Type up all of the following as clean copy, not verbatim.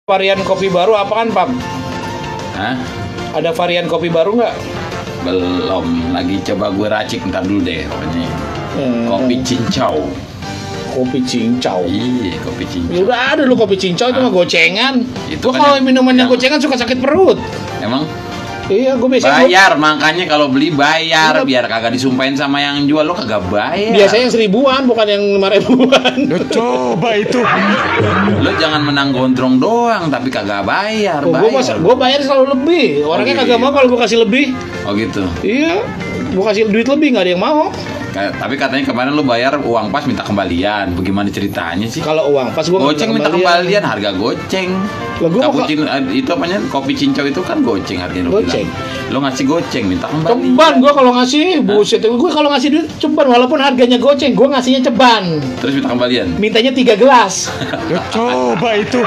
Varian kopi baru apaan, Pap? Hah? Ada varian kopi baru nggak? Belum, lagi coba gue racik, ntar dulu deh pokoknya. Kopi cincau. Kopi cincau. Iya, kopi cincau. Ya udah ada lu kopi cincau itu mah gocengan. Itu Gua kan kalau yang- minumannya yang- gocengan suka sakit perut. Emang Iya, gue biasanya bayar, makanya kalau beli bayar Iya. biar kagak disumpahin sama yang jual, lo kagak bayar. biasanya yang 1000-an bukan yang 5.000-an. Coba itu. Lo jangan menang gondrong doang tapi kagak bayar. Gue bayar selalu lebih. Orangnya Oh, kagak iya. mau kalau gue kasih lebih. Oh gitu. Iya, gue kasih duit lebih nggak ada yang mau. Tapi katanya kemarin lo bayar uang pas minta kembalian. Bagaimana ceritanya sih? Kalau uang pas gue Goceng minta kembalian, harga goceng. Lah, gua mau Itu apanya? Kopi cincau itu kan goceng harganya lo Goceng. bilang. Lo ngasih goceng minta kembalian. ceban gue kalau ngasih, buset. Gue kalau ngasih duit ceban walaupun harganya goceng, gue ngasihnya ceban. Terus minta kembalian. Mintanya 3 gelas. Coba itu.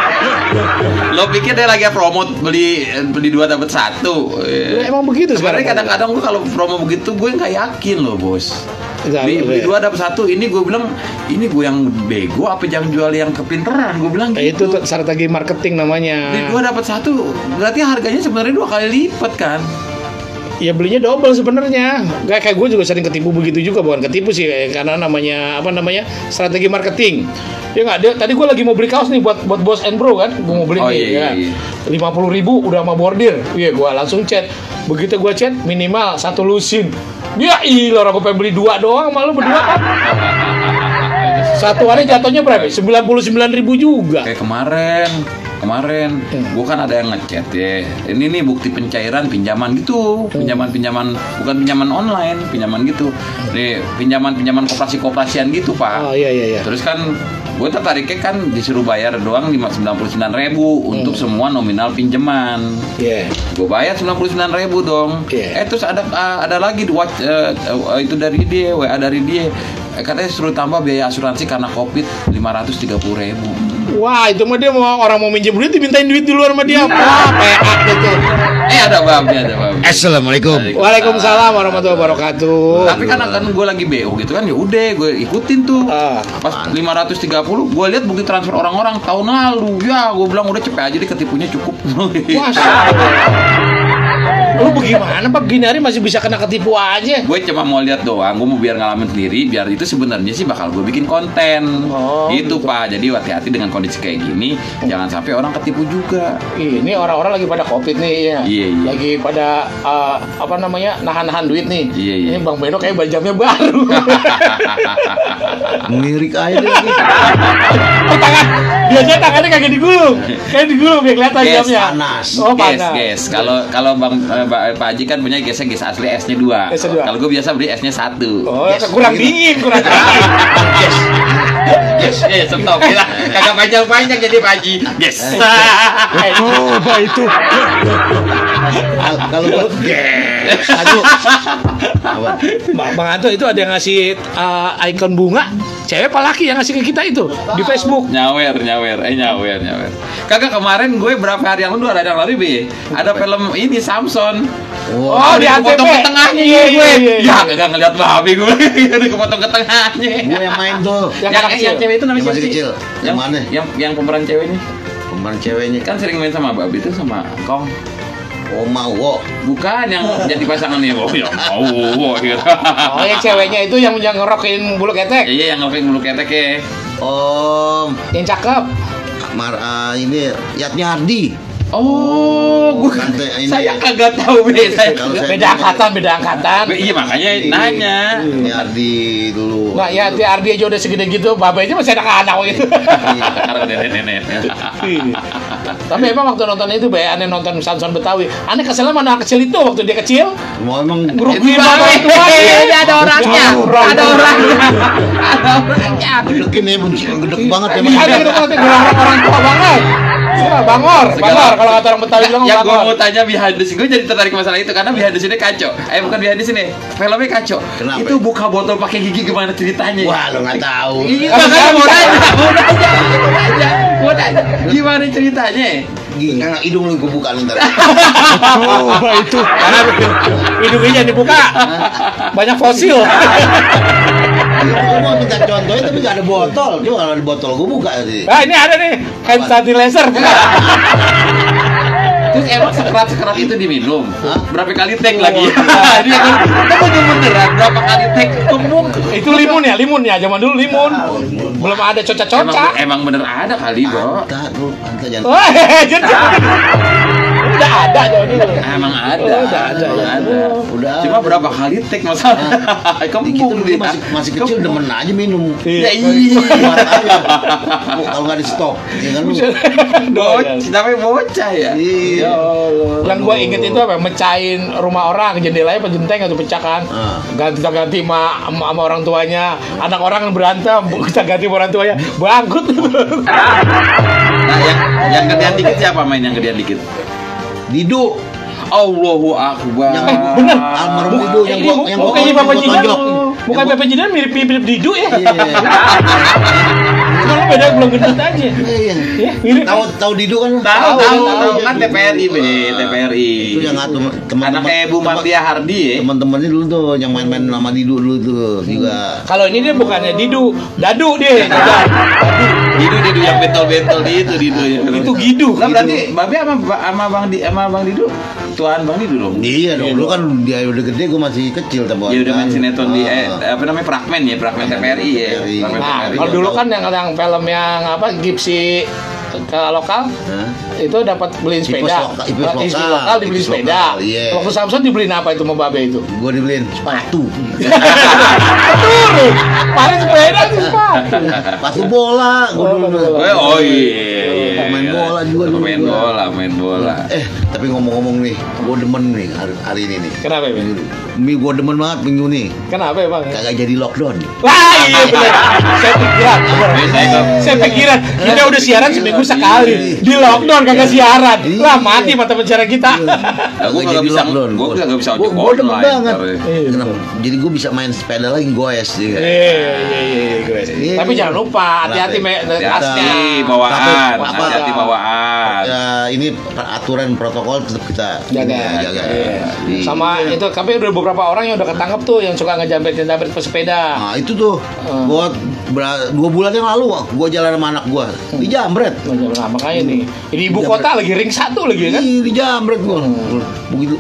Lo pikir dia lagi promote beli 2 dapat 1. Ya, emang begitu Sebenarnya sekarang. kadang-kadang gue kalau promo begitu gue nggak yakin loh bos. Beli 2 dapat 1 ini gue bilang ini gue yang bego apa jangan jual yang kepinteran, gue bilang Itu gitu. strategi marketing namanya. Beli 2 dapat 1 berarti harganya sebenarnya 2 kali lipat kan. Ya belinya double sebenarnya. Kayak gue juga sering ketipu begitu juga, bukan ketipu sih, karena namanya apa namanya strategi marketing. Ya nggak, tadi gue lagi mau beli kaos nih buat Boss and Bro kan, gue mau beli Oh, nih, iya, ya. iya. 50.000 udah sama bordir. Iya, gue langsung chat. Begitu gue chat minimal 1 lusin. Ya ilah, orang gue pengen beli 2 doang, malu berdua kan. Satu hari jatuhnya berapa? 99.000 juga. Kayak kemarin gue kan ada yang ngechat ya. Ini nih bukti pencairan pinjaman gitu, pinjaman bukan pinjaman online, pinjaman gitu. Nih pinjaman koperasian gitu pak. Oh iya. Terus kan gue tertariknya kan disuruh bayar doang 99.000 untuk semua nominal pinjaman. Iya. Gue bayar 99.000 dong. Iya. Terus ada lagi itu dari dia, WA dari dia. Katanya suruh tambah biaya asuransi karena COVID 530.000. Wah, itu mah dia orang mau minjem duit dimintain duit duluan sama dia. Wah, PA gitu. Ada babnya. Assalamualaikum. Waalaikumsalam warahmatullahi wabarakatuh. Tapi kan gue lagi BO gitu kan, ya udah gue ikutin tuh. Pas 530 gue lihat bukti transfer orang-orang tahun lalu. Ya, gue bilang udah cepet aja deh ketipunya cukup. Lu bagaimana Pak, gini hari masih bisa kena ketipu aja? Gue cuma mau lihat doang, gue mau biar ngalamin sendiri, biar itu sebenarnya sih bakal gue bikin konten. Gitu Pak. Jadi hati-hati dengan kondisi kayak gini, jangan sampai orang ketipu juga. Ini orang-orang lagi pada COVID nih ya. Iya. Lagi pada apa namanya? Nahan-nahan duit nih. Iya. Ini Bang Beno kayak jamnya baru. Ngirik aja lagi. Tangan, biasanya tangannya kagak digulung. Kayak digulung biar kelihatan Gas jamnya. panas. Oh, panas. Gas. Kalau Pak Haji kan punya gas asli S-nya 2. S-nya 2. Kalau gue biasa beli S-nya 1. Oh, kurang dingin, kurang dingin. Yes, stop. Kagak panjang-panjang jadi Pak Haji. Yes. Coba itu. Kalau aduh. Bang Anto itu ada yang ngasih ikon bunga. Cewek apa laki yang ngasih ke kita itu di Facebook? Nyawer. Kagak kemarin gue berapa hari yang lalu ada film ini Samson. Oh, di ATV. Kepotong ke tengahnya Iya, gue. iya. Ya kagak ngeliat babi gue. Kepotong ke tengahnya. Gue yang main tuh. Yang cewek itu namanya Yang masih siapa sih? kecil. Yang mana? Yang pemeran ceweknya. Pemeran ceweknya Kan sering main sama babi itu sama Kong. Oh mau. Bukan yang jadi pasangannya. Oh ya mau gitu. Oh, yang ceweknya itu yang ngerokin bulu ketek. Iya yang ngelakuin bulu ketek ya. Om, Yang cakep. ini Yatnya Ardi. Oh, gue Ini. saya kagak tahu saya. Kalau saya Beda angkatan. Iya makanya nanya. Ini Ardi dulu. Nah, ya Ti Ardi aja udah segede gitu, babanya masih anak-anak gitu. Karena nenek-nenek. Tapi emang waktu nonton itu aneh nonton Samson Betawi. Aneh keselnya mana anak kecil itu waktu dia kecil. Mau emang Ngerugiin bapak tuanya. Ada orangnya. gedekin ya, gedek banget Ini emang. ada gitu nanti orang tua banget. Bangor kalau kata orang Betawi bilang Yang gue bangor. mau tanya behind the scene, gue jadi tertarik masalah itu karena behind the scene kacau. Bukan behind the scene, filmnya kacau. Kenapa? Itu buka botol pakai gigi gimana ceritanya? Wah, lo nggak tahu. Iya, makanya mau nanya. Gimana ceritanya? Karena hidung lu gue buka ntar. Coba itu. Karena hidungnya dibuka. Banyak fosil. Gue mau minta contohnya tapi gak ada botol. Coba kalau ada botol gue buka sih. Ah, ini ada nih hand sanitizer. Terus emang sekerat itu diminum? Hah? Berapa kali take lagi? Dia kan beneran berapa kali take tumbuk? Itu limun ya, zaman dulu limun. Belum ada coca-coca. Emang bener ada kali, Bro. Anta jangan. Wah, jadi udah ada jadi. Emang ada. Oh, udah ada. Emang ada. Udah. Cuma berapa kali take masalah? Kita Kembung dulu dia. masih kecil demen aja minum. Iya. Ya iya. Buat aja. Kalau nggak di stop, ya kan lu. Bocah, tapi bocah ya. Iya. Ya Allah. Yang gue inget itu apa? Mecahin rumah orang, jendelanya penjenteng atau pecah kan. Ganti sama orang tuanya. Anak orang berantem, kita ganti sama orang tuanya. Bangkrut. Nah, yang gedean dikit siapa main yang gedean dikit? Didu. Allahu Akbar. Bener. Almarhum Didu yang Mukanya Bapak gua Jidan. tonjok. Mukanya Bapak Jidan mirip Didu ya. Iya. Cuma beda belum gendut aja. Iya. Ya, mirip. Tahu Didu kan? Tahu kan TPRI be, TPRI. Itu yang ngatur Anaknya Bu Martia Hardi ya. Teman-temannya dulu tuh yang main-main sama Didu dulu tuh juga. Kalau ini dia bukannya Didu, Dadu dia. Didu yang bentol-bentol Didu ya. Itu Gidu. Lah berarti Babe sama Bang Didu tuan Bang Didu dong. Iya dong, lu kan dia udah gede, gue masih kecil tapi. Ya udah main sinetron di apa namanya Fragmen ya, Fragmen TPRI ya. Fragmen Nah, TPRI. kalau dulu kan yang film yang apa Gipsy ke lokal itu dapat beliin sepeda. Ipus lokal dibeliin Ipus sepeda. lokal, iya. Waktu Samson dibeliin apa itu sama Babe itu? Gue dibeliin sepatu. Betul. Paling sepeda sih sepatu. Sepatu bola. Gue dulu. Oh iya. Main bola juga dulu. Main bola. Tapi ngomong-ngomong nih, gue demen nih hari ini nih. Kenapa ya? Mi gue demen banget minggu nih. Kenapa ya bang? Kagak jadi lockdown. Lah iya benar. Saya pikiran kita udah siaran seminggu sekali. Di lockdown kagak siaran. Lah mati mata pencarian kita. Gue kagak bisa gue kagak bisa ojek Gue demen online. banget. Iya. Kenapa? Jadi gue bisa main sepeda lagi goes. Iya. Tapi jangan lupa hati-hati tasnya. Hati-hati bawaan. Apa? Hati-hati bawaan. Ya, ini aturan protokol tetap kita Jaga. Iya. Sama itu tapi udah beberapa orang yang udah ketangkep tuh yang suka ngejambret pesepeda. Nah itu tuh buat 2 bulan yang lalu gue jalan sama anak gue dijambret. Nah, makanya nih di ibu kota lagi ring 1 lagi kan. Iya dijambret gue. Begitu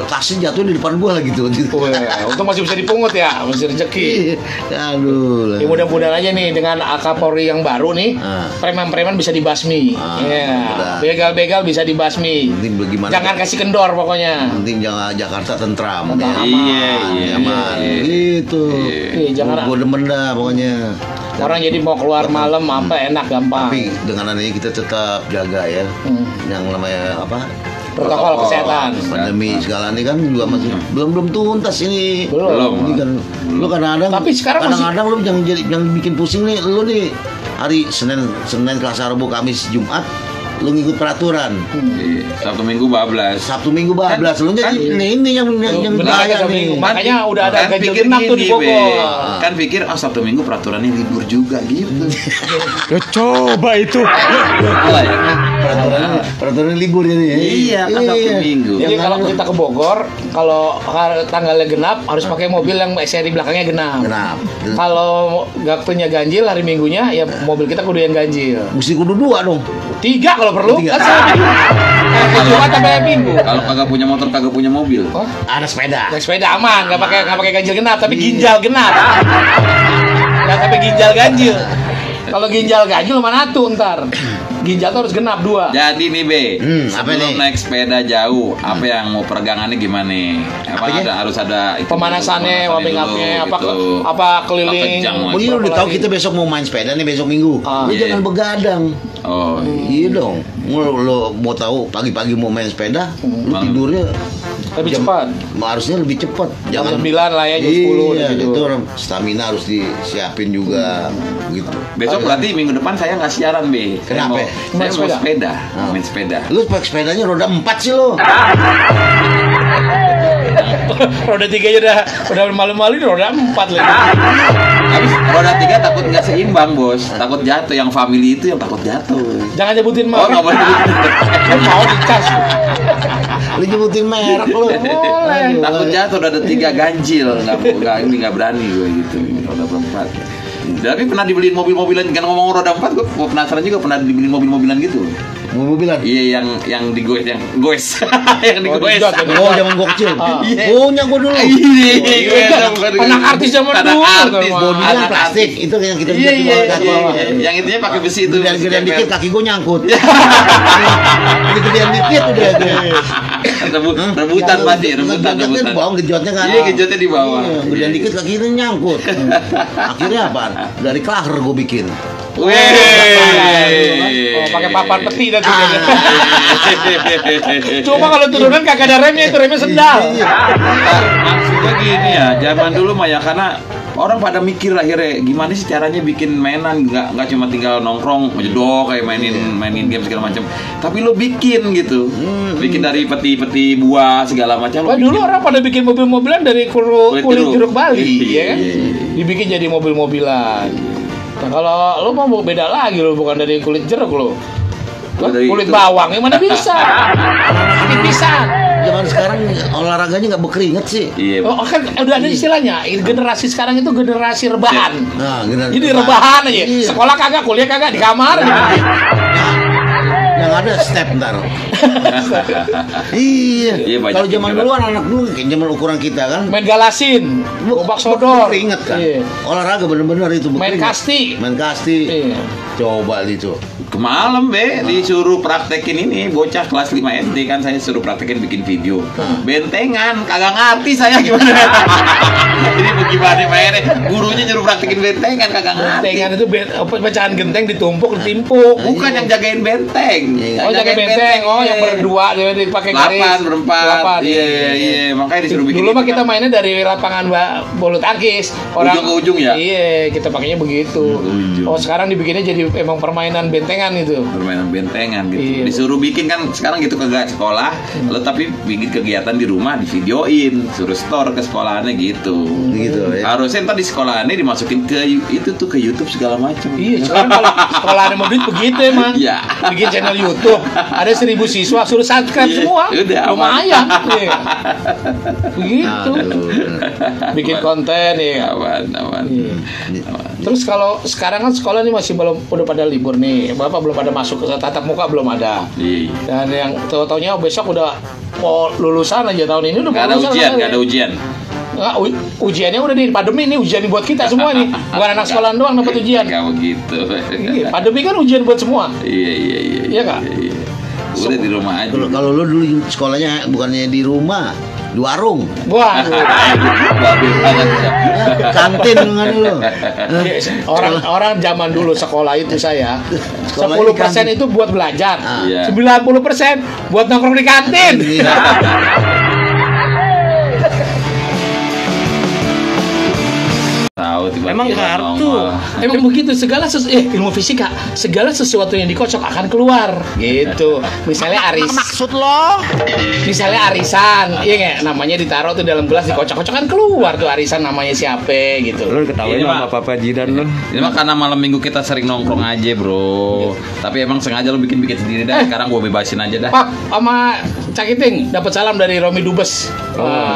tasnya jatuh di depan gue lagi tuh. Untung masih bisa dipungut ya, masih rezeki. Aduh. Ya mudah-mudahan aja nih dengan Kapolri yang baru nih, preman-preman bisa dibasmi. Udah. Begal-begal bisa dibasmi. Penting bagaimana? Jangan kasih kendor pokoknya. Penting jangan Jakarta tentram. Iya. Aman. Gitu. Iya, jangan. Gue demen dah pokoknya. Orang jadi mau keluar malam apa enak gampang. Tapi dengan adanya kita tetap jaga ya. Yang namanya apa? Protokol kesehatan. Pandemi segala ini kan juga masih belum tuntas ini. Belum. Ini kan lu kadang-kadang. Tapi sekarang kadang-kadang lu yang bikin pusing nih lu nih hari Senin, Selasa, Rabu, Kamis, Jumat lu ngikut peraturan. Sabtu Minggu bablas. Sabtu Minggu bablas lu jadi ini yang bahaya nih. Makanya udah ada Kan ganjil pikir genap tuh di gini, Bogor. Kan pikir Sabtu Minggu peraturannya libur juga gitu. Ya coba itu. Salah ya. Peraturan libur jadi ya. Iya, kan Sabtu Minggu. Jadi kalau kita ke Bogor, kalau tanggalnya genap harus pakai mobil yang seri belakangnya genap. Genap. Kalau waktunya ganjil hari Minggunya ya mobil kita kudu yang ganjil. Mesti kudu 2 dong. 3 kalau perlu. 3. Kan saya Jumat sampai Minggu. Kalau kagak punya motor, kagak punya mobil. Oh, Ada sepeda. naik sepeda aman, nggak pakai ganjil genap, tapi ginjal genap. Nggak sampai ginjal ganjil. Kalau ginjal ganjil mana tuh ntar? Ginjal tuh harus genap 2. Jadi nih Be, apa sebelum nih? naik sepeda jauh, apa yang mau peregangannya gimana? Harus ada itu Pemanasannya, warming dulu, up-nya, gitu. apa keliling. Apa kejang, Oh iya udah tahu kita besok mau main sepeda nih besok Minggu. Lu Iya. jangan begadang. Oh, Iya dong. Lu mau tahu pagi-pagi mau main sepeda, lu tidurnya Lebih cepat. harusnya lebih cepat. Jam 9 lah ya, jam 10 Iya, gitu. itu orang stamina harus disiapin juga gitu. besok berarti minggu depan saya nggak siaran Be. Kenapa? Saya mau sepeda, main sepeda. Lu pakai sepedanya roda 4 sih lo. Roda 3 aja udah malu-malu roda 4 lagi. Habis roda 3 takut nggak seimbang, Bos. Takut jatuh. Yang family itu yang takut jatuh. Jangan nyebutin Oh, nggak merek. boleh. Kan mau dicas. Lu nyebutin merek lu. Boleh. Takut jatuh roda 3 ganjil. Nggak berani gue gitu. Roda 4. Tapi pernah dibeliin mobil-mobilan. Kan ngomong roda 4, gue penasaran juga pernah dibeliin mobil-mobilan gitu. Mobilan. Iya, yang digoes, yang goes. Yang digoes. dijot, ya. Oh, zaman gua kecil. Ah. Punya gua dulu. Iya, Anak artis zaman Anak dulu, artis. kalau Bodinya Anak plastik, artis. itu yang kita Iya, lihat di iya, bawah kaki iya, bawah. iya. Yang intinya pakai besi itu. Gedean-gedean besi dikit kepel. kaki gua nyangkut. Gedean dikit udah. Rebutan pasti, rebutan. Gejotnya di bawah, gejotnya kan. Iya, gejotnya di bawah. Iya, gedean dikit kaki itu nyangkut. Akhirnya apa? Dari klaher gua bikin. Weh. Oh, pakai papan peti dah tuh. Cuma kalau turunan kagak ada remnya, itu remnya sendal. Maksudnya gini ya, zaman dulu mah ya karena orang pada mikir akhirnya gimana sih caranya bikin mainan nggak cuma tinggal nongkrong jedok kayak mainin game segala macam, tapi lo bikin gitu, bikin dari peti buah segala macam. Wah, dulu orang pada bikin mobil-mobilan dari kulit jeruk Bali, Iya, ya kan? iya. Dibikin jadi mobil-mobilan. Nah, kalau lo mau beda lagi lo, bukan dari kulit jeruk lo. Oh, dari Kulit itu. bawang, yang mana bisa? Kulit pisang. Zaman sekarang olahraganya nggak berkeringat sih. Iya. Oh, kan udah ada istilahnya. Generasi sekarang itu generasi rebahan. Nah, gini. Jadi rebahan aja. Iya. Sekolah kagak, kuliah kagak, di kamar aja. Yang ada step ntar. Iya. Iya, banyak Kalau zaman juga. dulu anak dulu kayak zaman ukuran kita kan. Main galasin, ombak sodor. Ingat kan? Iya. Olahraga bener-bener itu. Main berkeringat. kasti. Main kasti. Iya. Coba itu. Kemalem disuruh praktekin ini bocah kelas 5 SD kan, saya suruh praktekin bikin video bentengan, kagak ngerti saya gimana. Jadi bagaimana mainnya, gurunya nyuruh praktekin bentengan kagak ngerti. Bentengan itu pecahan genteng ditumpuk, ditimpuk. Bukan yang jagain benteng. Iya. Oh, jaga benteng. Oh, yang berdua dia dipakai garis. 8 berempat. Delapan. Iya, makanya disuruh bikin. Dulu mah itu kita kan. mainnya dari lapangan bulu tangkis. Ujung ke ujung ya? Iya, kita pakainya begitu. Ujung. Oh, sekarang dibikinnya jadi emang permainan bentengan itu. Permainan bentengan gitu. Iya. Disuruh bikin kan sekarang gitu kagak sekolah, lo tapi bikin kegiatan di rumah, di videoin, suruh store ke sekolahannya gitu. Gitu ya. Harusnya ntar di sekolahannya dimasukin ke itu tuh ke YouTube segala macam. Iya, sekarang kalau sekolah ada mau duit begitu emang. Iya. Bikin channel YouTube, ada 1000 siswa suruh subscribe Iya, semua. udah, aman. Lumayan. Iya. Begitu. Aduh. Bikin konten ya. Aman. Iya. Terus kalau sekarang kan sekolah ini masih belum, udah pada libur nih, bapak belum pada masuk ke tatap muka, belum ada. Iya. Dan yang tahu-taunya besok udah mau lulusan aja, tahun ini udah mau Gak ada lulusan ujian, aja. gak ada ujian. Nggak, ujiannya udah di pandemi nih, ujian buat kita semua nih, bukan anak sekolah doang dapat ujian. Gak begitu. Iya, pandemi kan ujian buat semua. Iya. Iya, Kak? Udah di rumah aja. Kalau lu dulu sekolahnya bukannya di rumah, di warung, Wah, Babil banget ya. kantin kan lu. orang zaman dulu sekolah itu saya Sekolah 10% di kantin. itu buat belajar, Iya. 90% buat nongkrong di kantin. Iya. Tahu tiba-tiba Emang kartu. nongol. Emang begitu, ilmu fisika, segala sesuatu yang dikocok akan keluar gitu. Misalnya Maksud lo? misalnya arisan, iya nggak, namanya ditaruh tuh dalam gelas, dikocok-kocok kan keluar tuh arisan namanya siapa gitu. Lo ketawain Ini, sama Pak. Papa Jidan lo. Ini mah karena malam minggu kita sering nongkrong aja bro. Tapi emang sengaja lo bikin sendiri dah. Sekarang gue bebasin aja dah. Pak sama Cakiting dapat salam dari Romi Dubes.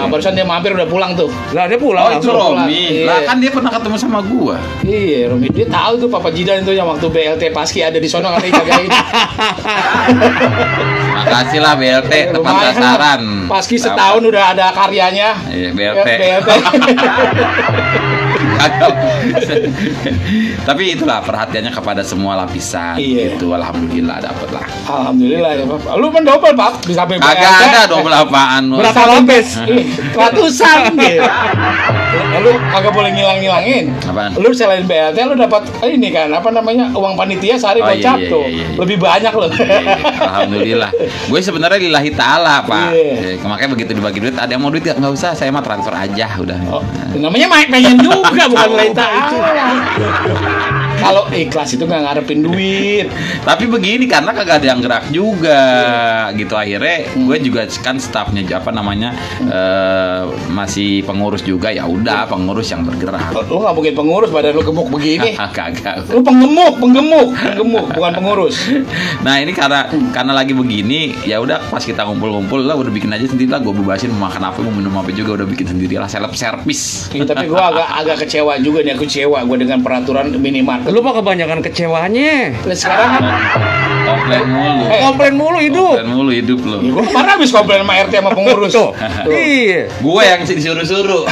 Barusan dia mampir udah pulang tuh. Lah dia Oh pulang itu langsung. Romi. Iya. Lah kan dia pernah ketemu sama gua. Iya, Romi dia tahu tuh Papa Jidan itu yang waktu BLT Paski ada di sono kan dijagain. Makasih lah BLT tepat Lumayan. sasaran. Paski setahun udah ada karyanya. Iya BLT. BLT. Kagak. Tapi itulah perhatiannya kepada semua lapisan. Iya. Gitu alhamdulillah dapet lah. Alhamdulillah ya Pak. Lu mendobel Pak di samping BLT. Kagak ada double apaan lu. Berapa lapis? Ratusan gitu. Lu kagak boleh ngilang-ngilangin. Apaan? Lu selain BLT lu dapat ini kan apa namanya uang panitia sehari Oh, gocap iya, tuh. iya, iya. Lebih banyak lu. Iya, alhamdulillah. Gue sebenarnya lillahi ta'ala pak. Iya. Makanya begitu dibagi duit, ada yang mau duit nggak usah, saya mah transfer aja udah. Oh, namanya pengen juga bukan lain ta'ala. Kalau ikhlas itu nggak ngarepin duit. Tapi begini karena kagak ada yang gerak juga gitu, akhirnya gue juga kan stafnya apa namanya masih pengurus juga, ya udah pengurus yang bergerak. Lu nggak mungkin pengurus badan lu gemuk begini. Kagak. Lu penggemuk, bukan pengurus. Nah ini karena lagi begini, ya udah pas kita ngumpul-ngumpul lah udah bikin aja sendiri lah, gue bebasin mau makan apa mau minum apa juga udah bikin sendiri lah, self service. Iya, tapi gue agak kecewa juga nih, aku kecewa gue dengan peraturan minimarket. Lu mah kebanyakan kecewanya. Sekarang kan Komplain mulu hidup. Lu. gue kemarin habis komplain sama RT sama pengurus. Tuh. Iya. Gue yang disuruh-suruh.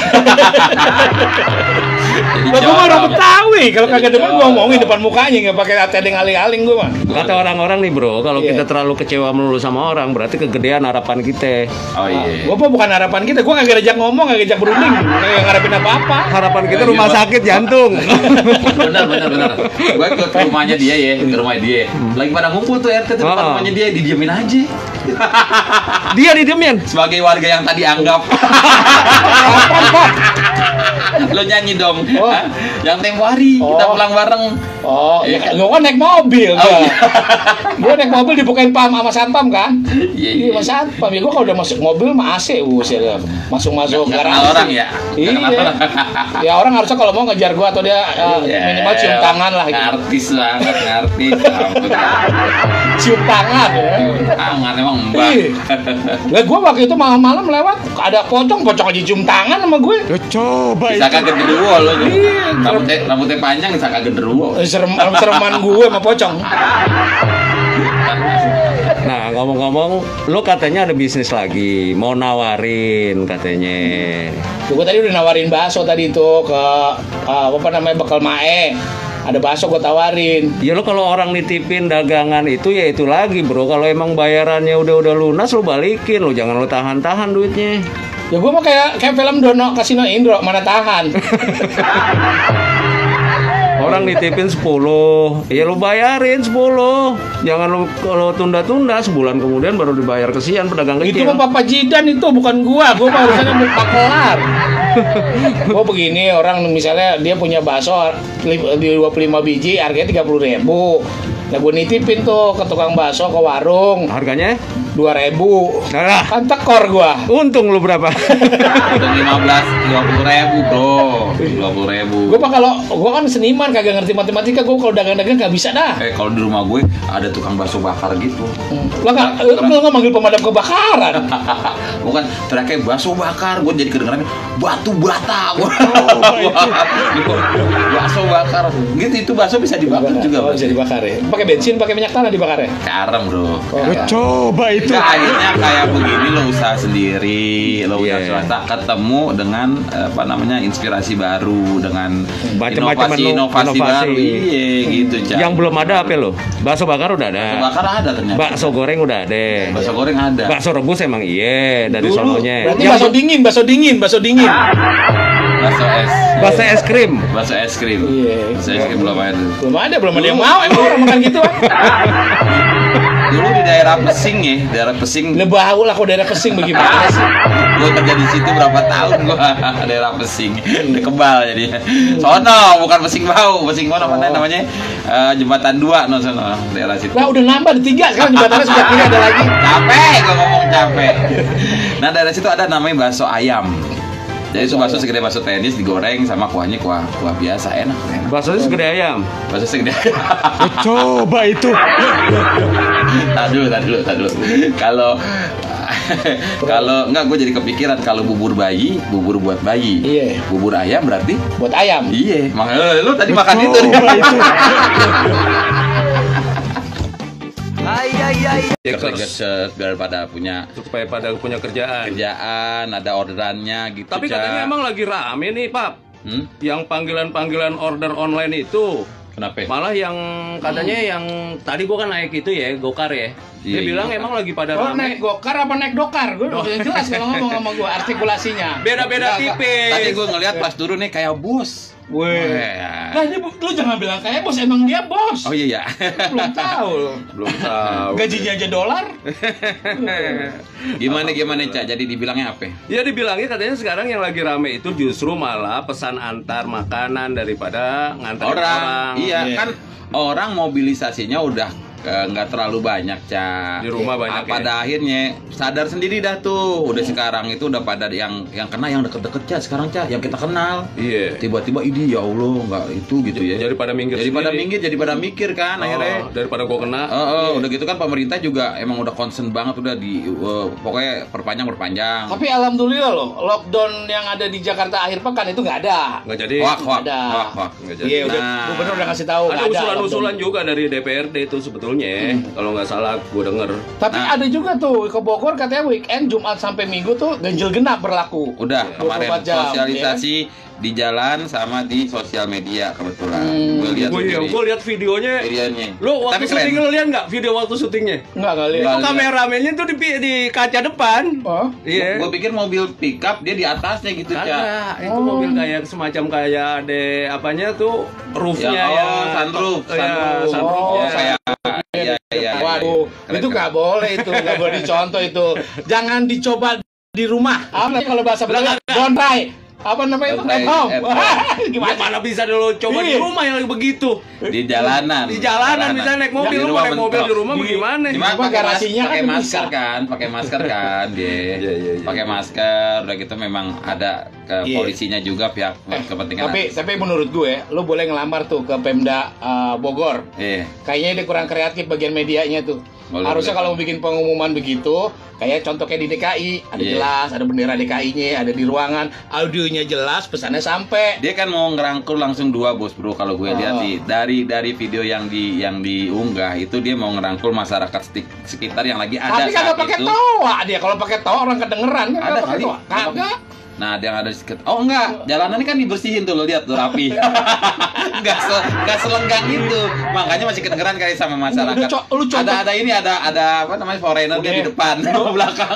Gue mah udah Betawi, kalau kagak demen gue ngomongin depan mukanya, nggak pakai atending aling-aling gue mah. Kata orang-orang nih bro, kalau Iya. kita terlalu kecewa melulu sama orang, berarti kegedean harapan kita. Oh iya. Gue bukan harapan kita, gue kagak ajak ngomong, kagak ajak berunding, kagak ngarepin apa-apa. Harapan kita Iya, rumah Pak. sakit jantung. benar. Gue ke rumahnya dia ya, ke rumahnya dia. Lagi pada ngumpul tuh RT tuh depan rumahnya dia, didiemin aja. Dia didiemin. Sebagai warga yang tadi anggap. Lo nyanyi dong. Oh. Hah? Yang tempo hari kita Oh. pulang bareng. Oh, Iya. ya, gue kan naik mobil, Oh, iya. gue naik mobil dibukain pam sama satpam kan. Iya. Sama satpam, ya gue kalau udah masuk mobil mah AC, masuk Nggak kenal orang ya? Iya. Nggak kenal orang. Ya orang harusnya kalau mau ngejar gue atau dia minimal cium tangan lah gitu. Artis banget, ngartis. Ampun. Cium tangan ya. Tangan emang mbak. Ih. Lah gue waktu itu malam-malam lewat ada pocong aja cium tangan sama gue. Coba Bisa kagak genderuwo lo. Iya. Rambutnya panjang bisa kagak genderuwo. Sereman gue sama pocong. Nah ngomong-ngomong, lu katanya ada bisnis lagi, mau nawarin katanya. Gue tadi udah nawarin bakso tadi tuh ke apa namanya Bekal Mae. Ada bakso gue tawarin. Ya lo kalau orang nitipin dagangan itu ya itu lagi bro. Kalau emang bayarannya udah lunas lo balikin, lo jangan lo tahan-tahan duitnya. Ya gue mah kayak film Dono Kasino Indro, mana tahan. Orang nitipin 10, ya lo bayarin 10. Jangan lo kalau tunda-tunda sebulan kemudian baru dibayar, kesian pedagang Itu kecil. mah Papa Jidan itu, bukan gua mah harusnya mau kelar. Gua begini, orang misalnya dia punya bakso di 25 biji harganya 30.000. Nah gua nitipin tuh ke tukang bakso ke warung Harganya? 2.000. Nah, Kan tekor gua. untung lo berapa? 20.000 bro, 20.000. Gua mah kalau gua kan seniman kagak ngerti matematika, gua kalau dagang-dagang nggak bisa dah. Kalau di rumah gue ada tukang bakso bakar gitu. Lo nggak manggil pemadam kebakaran. Bukan teriaknya bakso bakar, gue jadi kedengeran batu bata. Bakso bakar, gitu itu bakso bisa dibakar juga. Oh, bisa dibakar ya. Pakai bensin, pakai minyak tanah dibakar ya. Garam bro. Coba itu. Nah, akhirnya kayak begini lo usaha sendiri, lo usaha Iya. swasta, ketemu dengan apa namanya inspirasi baru, dengan Macam-macam inovasi inovasi. baru, iya gitu. Cak. Yang belum ada apa lo? Bakso bakar udah ada. Bakso bakar ada ternyata. Bakso goreng udah ada. Bakso goreng ada. Bakso rebus emang iya dari Dulu, sononya. Berarti Yang bakso dingin. Bakso es. bakso es krim. Bakso es krim. Iya. Bakso es krim belum ada. Belum ada yang mau emang orang makan gitu. Dulu di daerah Pesing ya, daerah Pesing. Lah bau lah kok daerah Pesing bagaimana sih? Gue kerja di situ berapa tahun gue daerah Pesing, di Kebal jadi. Sono bukan Pesing bau, Pesing mana namanya Jembatan 2 no sono daerah situ. Lah udah nambah di 3 sekarang jembatannya sebelah kiri ada lagi. Capek gue ngomong capek. Nah daerah situ ada namanya bakso ayam. Jadi itu bakso segede bakso tenis digoreng sama kuahnya kuah biasa enak. Baksonya segede ayam. Bakso segede. Coba itu. Tar dulu. Kalau enggak gue jadi kepikiran kalau bubur buat bayi. Iya. Bubur ayam berarti Buat ayam. iya. Makanya lu tadi makan itu. Gercep biar pada punya Supaya pada punya kerjaan. ada orderannya gitu. Tapi Cak. katanya emang lagi rame nih, Pap. Yang panggilan-panggilan order online itu. Kenapa? Malah yang katanya yang tadi gua kan naik itu ya, Gokar ya. Dia Iya, bilang iya. emang lagi pada Oh, rame. naik gokar apa naik dokar? Gue udah jelas kalau ngomong sama gue artikulasinya. Beda-beda tipe. Tadi gue ngeliat pas turun nih kayak bus. Weh. Wah. Nah, ini lu jangan bilang kayak bos, emang dia bos. Oh iya ya. Belum tahu lu. Belum tahu. Gajinya aja dolar. Gimana Cak? Jadi dibilangnya apa? Ya dibilangnya katanya sekarang yang lagi rame itu justru malah pesan antar makanan daripada nganterin orang. Iya, Iya. kan orang mobilisasinya udah nggak terlalu banyak, Cak. Di rumah banyak ya. Pada akhirnya sadar sendiri dah tuh. Udah sekarang itu udah pada yang kena yang deket-deket, Cak. Sekarang, Cak, yang kita kenal. Iya. Tiba-tiba ini ya Allah nggak itu gitu ya. Jadi pada minggir Daripada sendiri. minggir, daripada mikir kan akhirnya. Daripada gua kena. Udah gitu kan pemerintah juga emang udah concern banget udah di pokoknya perpanjang. Tapi alhamdulillah loh, lockdown yang ada di Jakarta akhir pekan itu nggak ada. Nggak jadi. Wah. Ada. Nggak jadi. Iya, udah Nah. gubernur udah kasih tahu Ada nggak usulan-usulan lockdown. juga dari DPRD itu sebetulnya, kalau nggak salah gue denger. Tapi Nah. ada juga tuh ke Bogor katanya weekend Jumat sampai Minggu tuh ganjil genap berlaku. Udah kemarin 24 jam, sosialisasi di jalan sama di sosial media kebetulan. Gue lihat Gue lihat videonya. videonya. Lo waktu Tapi syuting keren. lo lihat nggak video waktu syutingnya? Enggak kali. Nggak. Itu kameramennya tuh di kaca depan. Oh. Iya. Gue pikir mobil pickup dia di atasnya gitu, Cak. Kagak, itu mobil kayak semacam kayak ada apanya tuh roofnya Ya, ya. sunroof, Iya, sunroof. sunroofnya. Oh, kayak iya. Waduh, Keren, itu keren. nggak boleh itu, nggak boleh dicontoh itu. Jangan dicoba di rumah. Apa kalau bahasa Betawi? Don't try. Apa namanya itu? Don't try At home. at home. Ya, Gimana? mana bisa lo coba di Iya. rumah yang begitu. Di jalanan. Di jalanan bisa naik mobil, Di lu rumah mau naik mobil mentok. di rumah bagaimana? Cuma Cuma pakai garasinya pakai kan masker bisa. kan, pakai masker kan dia. Iya. Pakai masker, udah gitu memang ada ke Iya. polisinya juga pihak kepentingan. Tapi menurut gue, lo boleh ngelamar tuh ke Pemda Bogor. Iya. Kayaknya dia kurang kreatif bagian medianya tuh. Boleh, Harusnya boleh. kalau mau bikin pengumuman begitu, kayak contoh kayak di DKI, ada Iya. jelas, ada bendera DKI-nya, ada di ruangan, audionya jelas, pesannya sampai. Dia kan mau ngerangkul langsung dua bos bro kalau gue lihat Oh. sih dari video yang diunggah itu dia mau ngerangkul masyarakat sekitar yang lagi ada Tapi saat kagak pakai itu. toa dia. Kalau pakai toa orang kedengeran kan Ada kagak pakai kali. toa. Kagak. Nah, ada yang ada di sekitar. Oh enggak, jalanannya kan dibersihin tuh lo lihat tuh rapi. Enggak selenggang itu. Makanya masih kedengeran kali sama masyarakat. Lu coba. Ada apa namanya foreigner dia di depan, di belakang.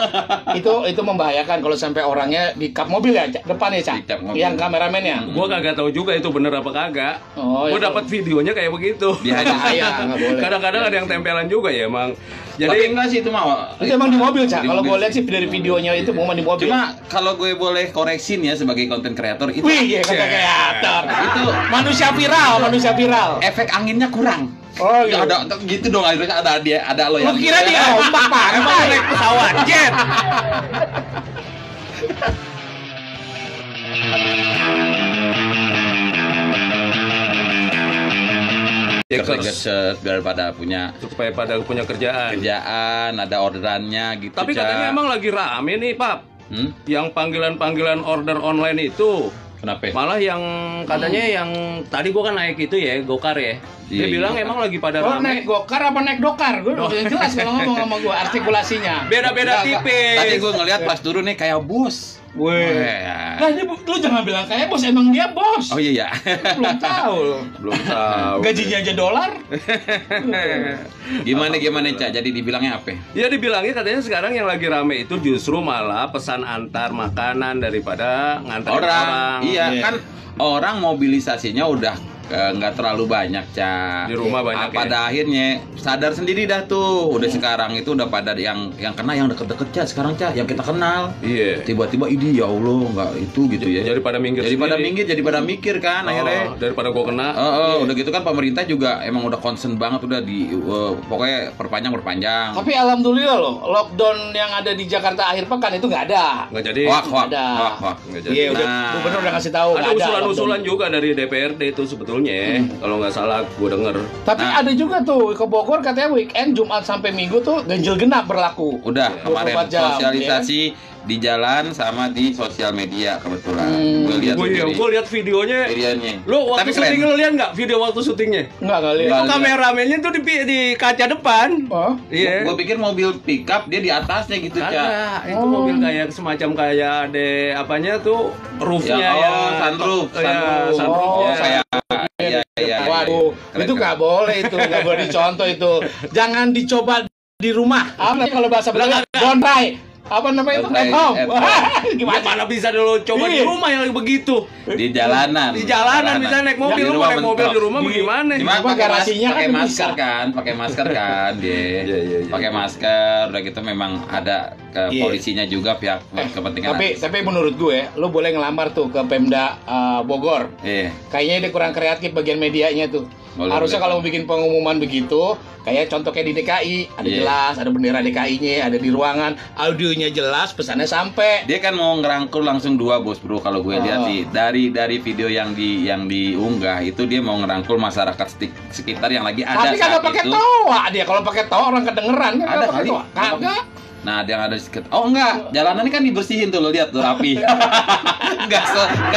Itu membahayakan kalau sampai orangnya di kap mobil ya, Cak? Depan ya, Cak? Di kap mobil. Yang kameramennya. Gua kagak tahu juga itu bener apa kagak. Oh, Gua ya. dapat videonya kayak begitu. Dia hanya Bahaya, nggak boleh. Kadang-kadang ada yang tempelan juga ya, emang. Tapi Jadi enggak sih itu mah. Itu emang di mobil, Cak. Di Kalau mobil gue lihat sih. sih dari videonya itu momen di mobil. Cuma kalau gue boleh koreksin ya sebagai konten kreator itu Wih, ya kata kreator. Itu Manusia viral. efek anginnya kurang. Oh, Ya, iya. ada gitu dong akhirnya ada lo Lu yang kira dia ombak emang pantai? naik pesawat jet. Geset daripada punya Supaya pada punya kerjaan. kerjaan, ada orderannya gitu. Tapi Cak. katanya emang lagi rame nih, Pap. Hmm? Yang panggilan-panggilan order online itu Kenapa? malah yang katanya yang tadi gua kan naik itu ya, Gokar ya. Dia Iya, bilang iya. emang lagi pada Lo naik rame. gokar apa naik dokar? Gue udah jelas kalau ngomong sama gue artikulasinya. Beda-beda Enggak, tipis. Tadi gue ngeliat pas turun nih kayak bos. Weh. Wah. Nah, ini lu jangan bilang kayak bos, emang dia bos. Oh iya ya. Belum tahu lu. Belum tahu. Gajinya aja dolar. Gimana Cak? Jadi dibilangnya apa? Ya dibilangnya katanya sekarang yang lagi rame itu justru malah pesan antar makanan daripada nganterin orang. Iya, Iya. kan orang mobilisasinya udah nggak terlalu banyak, Cak. Di rumah banyak Pada akhirnya sadar sendiri dah tuh. Udah sekarang itu udah pada yang kena yang deket-deket, Cak. Sekarang, Cak, yang kita kenal. Iya. Tiba-tiba ini ya Allah nggak itu gitu ya. Daripada minggir Daripada sendiri. minggir, daripada mikir kan akhirnya. Daripada gua kena. Udah gitu kan pemerintah juga emang udah concern banget udah di pokoknya perpanjang. Tapi alhamdulillah loh, lockdown yang ada di Jakarta akhir pekan itu nggak ada. Nggak jadi. Wah. Ada. Nggak jadi. Iya, udah Nah. gubernur udah kasih tahu. Ada nggak usulan-usulan lockdown. juga dari DPRD itu sebetulnya, kalau nggak salah gue denger. Tapi Nah. ada juga tuh ke Bogor katanya weekend Jumat sampai Minggu tuh ganjil genap berlaku. Udah kemarin 24 jam, sosialisasi di jalan sama di sosial media kebetulan. Gue lihat Gue lihat videonya. videonya. Lo waktu Tapi syuting keren. lo lihat nggak video waktu syutingnya? Enggak kali. Nggak. Itu kameramennya tuh di kaca depan. Oh. Iya. Gue pikir mobil pickup dia di atasnya gitu, Cak. Kagak, itu mobil kayak semacam kayak ada apanya tuh roofnya Ya, ya. sunroof, Ya, sunroof. sunroofnya. Oh, kayak iya. Waduh, Keren, itu keren. nggak boleh itu, nggak boleh dicontoh itu. Jangan dicoba di rumah. Apa kalau bahasa Betawi? Nggak. Don't try. apa namanya itu? At At home. home. Gimana? Mana bisa lo coba di Iya. rumah yang begitu. Di jalanan. Di jalanan bisa naik mobil, Di lu rumah naik mobil bentrok. di rumah bagaimana? Cuma Cuma pakai garasinya pakai kan masker bisa. kan, pakai masker kan dia. Iya. Pakai masker, udah gitu memang ada ke Iya. polisinya juga pihak kepentingan. Tapi menurut gue, lo boleh ngelamar tuh ke Pemda Bogor. Iya. Kayaknya dia kurang kreatif bagian medianya tuh. Boleh, Harusnya boleh. kalau mau bikin pengumuman begitu, kayak contoh kayak di DKI, ada Iya. jelas, ada bendera DKI-nya, ada di ruangan, audionya jelas, pesannya sampai. Dia kan mau ngerangkul langsung 2 bos bro, kalau gue lihat Oh. sih dari video yang diunggah itu dia mau ngerangkul masyarakat sekitar yang lagi ada Tapi kagak saat pakai itu. toa dia. Kalau pakai toa orang kedengeran kan Ada kagak pakai kali. toa. Kagak. Nah, dia yang ada di sekitar. Oh enggak, jalanan ini kan dibersihin tuh, lo lihat tuh rapi. Enggak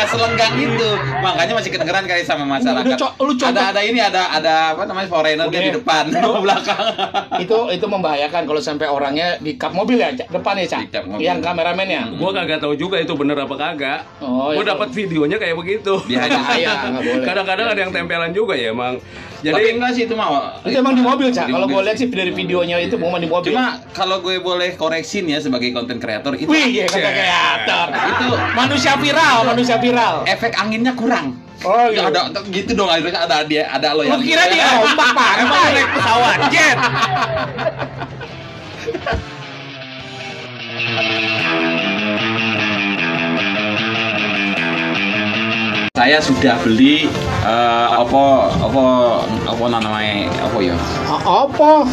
selenggang itu. Makanya masih kedengeran kali sama masyarakat. Lu coba. Ada apa namanya foreigner kan di depan, belakang. Itu membahayakan kalau sampai orangnya di kap mobil ya, Cak? Depan ya, Cak? Di kap mobil. Yang kameramennya. Gua kagak tahu juga itu bener apa kagak. Oh, Gua iya. dapat videonya kayak begitu. Dia hanya Bahaya, nggak boleh. Kadang-kadang ada yang tempelan juga ya emang. Tapi Jadi enggak sih itu mau. Itu emang di mobil, Cak. Di Kalau mobil gue lihat sih. sih dari videonya itu mau di mobil. Cuma kalau gue boleh koreksin ya sebagai konten kreator itu Wih, ya kata kreator. Itu Manusia viral. efek anginnya kurang. Oh, iya. Ada gitu dong, ada lo Lu yang kira dia ombak emang pantai. naik pesawat jet. Saya sudah beli apa namanya apa ya? Apa?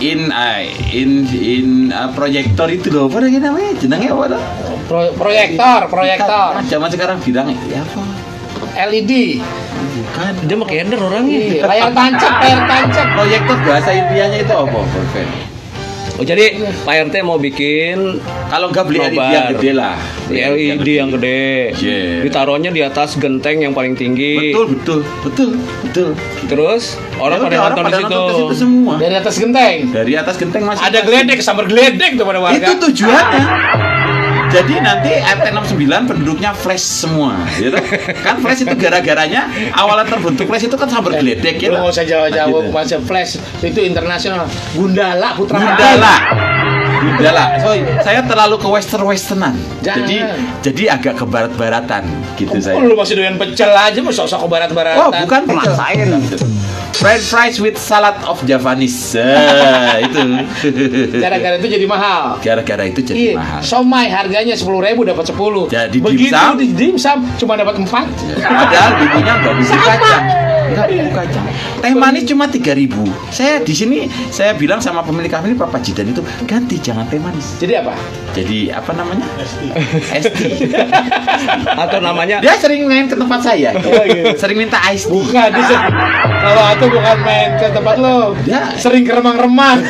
Proyektor itu loh, apa namanya? Jenenge apa tuh? Proyektor. Kan zaman sekarang bilang ya apa? LED. Bukan. Dia mah keder orangnya. Iya, layar tancap. Proyektor bahasa Indianya itu apa? Boyfriend? Oh jadi Pak RT mau bikin Kalau nggak beli LED Nobar. yang gede lah. LED yang gede. Iya. Ditaruhnya di atas genteng yang paling tinggi. Betul. Terus orang Ya pada udah, nonton di ke situ situ. semua. Dari atas genteng. Dari atas genteng masih Ada geledek, sambar geledek tuh pada warga. Itu tujuannya. Jadi nanti RT 69 penduduknya flash semua, gitu. Kan flash itu gara-garanya awalnya terbentuk flash itu kan sambar geledek ya. Lu nggak usah jawab-jawab Gitu. macam flash. Itu internasional. Gundala, Putra Gundala. So, saya terlalu ke westernan. Jangan. Jadi agak ke barat-baratan gitu saya. Oh, lu masih doyan pecel aja, mau sok-sok ke barat-baratan. Oh, bukan teman saya gitu. French fries with salad of Javanese. Itu. Gara-gara itu jadi mahal. Gara-gara itu jadi Iya, mahal. somai harganya 10.000 dapat 10. Jadi begitu dimsum? di dimsum cuma dapat 4. Padahal bumbunya nggak bumbu kacang. Nggak bumbu kacang. Teh manis cuma 3.000. Saya di sini saya bilang sama pemilik kafe ini Pak Jidan itu ganti jangan teh manis. Jadi apa? Jadi apa namanya? SD. Atau namanya Dia sering main ke tempat saya. gitu. Sering minta ice tea. Bukan, kalau itu bukan main ke tempat lo. Ya. Sering ke remang-remang.